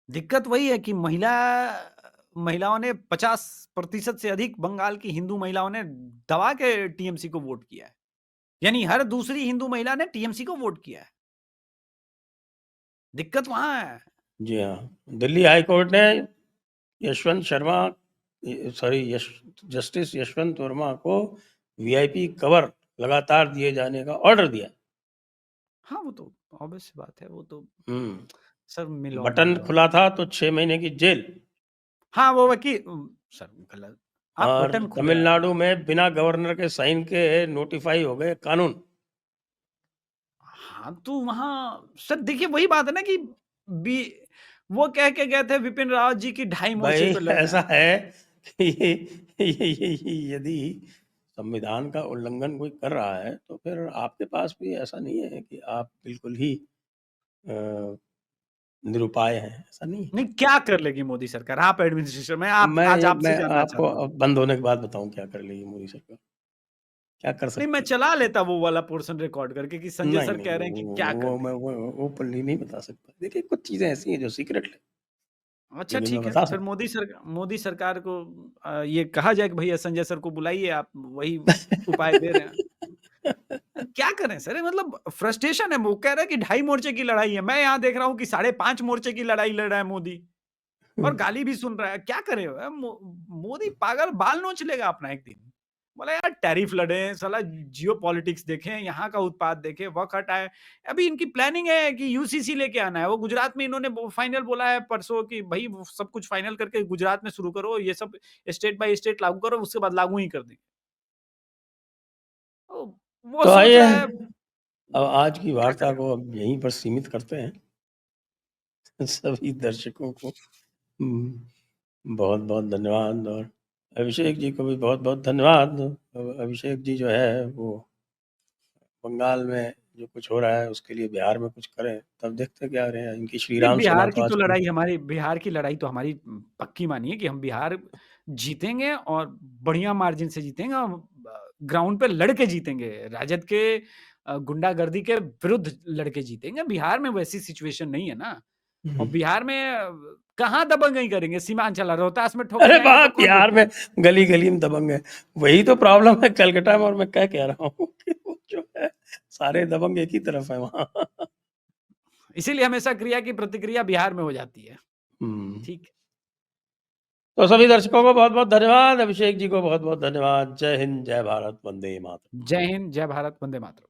Speaker 2: दिक्कत वही है कि महिलाओं ने 50% से अधिक बंगाल की हिंदू महिलाओं ने दबा के टीएमसी को वोट किया है। यानी हर दूसरी हिंदू महिला ने टीएमसी को वोट किया है। दिक्कत वहां है।
Speaker 1: जी हाँ, दिल्ली हाई कोर्ट ने यशवंत शर्मा सॉरी जस्टिस यशवंत वर्मा को वीआईपी कवर लगातार दिए जाने का ऑर्डर दिया।
Speaker 2: हाँ, वो तो ऑब्वियस बात है, वो तो सर
Speaker 1: बटन
Speaker 2: मिलॉर्ड
Speaker 1: खुला था तो 6 महीने की जेल।
Speaker 2: हाँ, वो वकील सर गलत आप
Speaker 1: और
Speaker 2: बटन खुले
Speaker 1: तमिलनाडु में बिना गवर्नर के साइन के नोटिफाई हो गए कानून।
Speaker 2: हाँ, तो वहाँ सर देखिए वही बात है ना कि बी वो कह के गए थे विपिन रावत जी की 2.5 मोर्चे
Speaker 1: भाई
Speaker 2: पे लड़ रहे
Speaker 1: ऐसा
Speaker 2: हैं।
Speaker 1: है कि यदि संविधान का उल्लंघन कोई कर रहा है तो फिर आपके पास भी ऐसा नहीं है कि आप बिल्कुल ही अ, निरुपाय हैं, ऐसा नहीं है।
Speaker 2: नहीं, क्या कर लेगी मोदी सरकार? आप एडमिनिस्ट्रेशन में आप आज आपसे
Speaker 1: मैं
Speaker 2: जानना
Speaker 1: आपको
Speaker 2: चाहता हूँ।
Speaker 1: अब बंद होने के बाद बताऊँ क्या कर लेगी मोदी सरकार? क्या कर
Speaker 2: नहीं, मैं
Speaker 1: सकती है?
Speaker 2: चला लेता वो वाला पोर्शन रिकॉर्ड करके कि संजय
Speaker 1: नहीं,
Speaker 2: सर
Speaker 1: नहीं,
Speaker 2: कह रहे हैं कि क्या कर
Speaker 1: मैं
Speaker 2: लेगी।
Speaker 1: वो ओपनली नहीं बता सकता। देखिए, कुछ चीज़ें ऐसी हैं जो सीक्रेट है,
Speaker 2: अच्छा
Speaker 1: लेकिन मैं
Speaker 2: ठीक है,
Speaker 1: बता
Speaker 2: फिर
Speaker 1: सकता
Speaker 2: मोदी सरकार को ये कहा जाए कि भैया संजय सर को बुलाइए, आप वही उपाय दे रहे हैं।
Speaker 1: हूँ।
Speaker 2: क्या करें सर? मतलब फ्रस्ट्रेशन है, वो कह रहा है कि 2.5 मोर्चे की लड़ाई है। मैं यहाँ देख रहा हूँ कि 5.5 मोर्चे की लड़ाई लड़ रहा है मोदी और गाली भी सुन रहा है। क्या करे मोदी पागल बाल नोच लेगा अपना एक दिन। बोला यार टैरिफ लड़े, साला जियोपॉलिटिक्स देखें, यहाँ का उत्पाद देखें, वक़्त हटाए। अभी इनकी प्लानिंग है कि यूसीसी लेके आना है। वो गुजरात में इन्होंने फाइनल बोला है परसों कि भई सब कुछ फाइनल करके गुजरात में शुरू करो, ये सब स्टेट बाय स्टेट लागू करो, उसके बाद लागू ही कर देंगे। तो वो
Speaker 1: तो
Speaker 2: सोच
Speaker 1: आइए,
Speaker 2: रहा है
Speaker 1: अब आज की
Speaker 2: क्या
Speaker 1: वार्ता
Speaker 2: करें?
Speaker 1: को अब यहीं पर सीमित करते हैं। सभी दर्शकों को बहुत-बहुत धन्यवाद, और अभिषेक जी को भी बहुत-बहुत धन्यवाद। अभिषेक जी जो है वो बंगाल में जो कुछ हो रहा है उसके लिए बिहार में कुछ करें, तब देखते क्या रहे हैं। इनकी श्री
Speaker 2: नहीं,
Speaker 1: राम सेना तो आजकल
Speaker 2: बिहार की लड़ाई तो हमारी पक्की मानिए कि हम बिहार जीतेंगे और बढ़िया मार्जिन से जीतेंगे और ग्राउंड पे लड़ के जीतेंगे। राजद के गुंडागर्दी के विरुद्ध लड़ के जीतेंगे। बिहार में वैसी सिचुएशन नहीं है ना। और बिहार में कहाँ दबंगई करेंगे? सीमांचल रोहतास में ठोके
Speaker 1: अरे
Speaker 2: जाएँगे
Speaker 1: वाह!
Speaker 2: तो कौन
Speaker 1: बिहार में
Speaker 2: रोकेगा?
Speaker 1: गली-गली में दबंग है। वही तो प्रॉब्लम है कलकत्ता में, और मैं क्या कह रहा हूँ कि वो जो है सारे दबंग एक ही तरफ है वहाँ।
Speaker 2: इसीलिए हमेशा क्रिया की प्रतिक्रिया बिहार में हो जाती है।
Speaker 1: हुँ।
Speaker 2: ठीक।
Speaker 1: तो सभी दर्शकों को बहुत-बहुत धन्यवाद। अभिषेक जी को बहुत-बहुत धन्यवाद। जय हिंद, जय भारत, वंदे मातरम।
Speaker 2: जय हिंद, जय भारत, वंदे मातरम।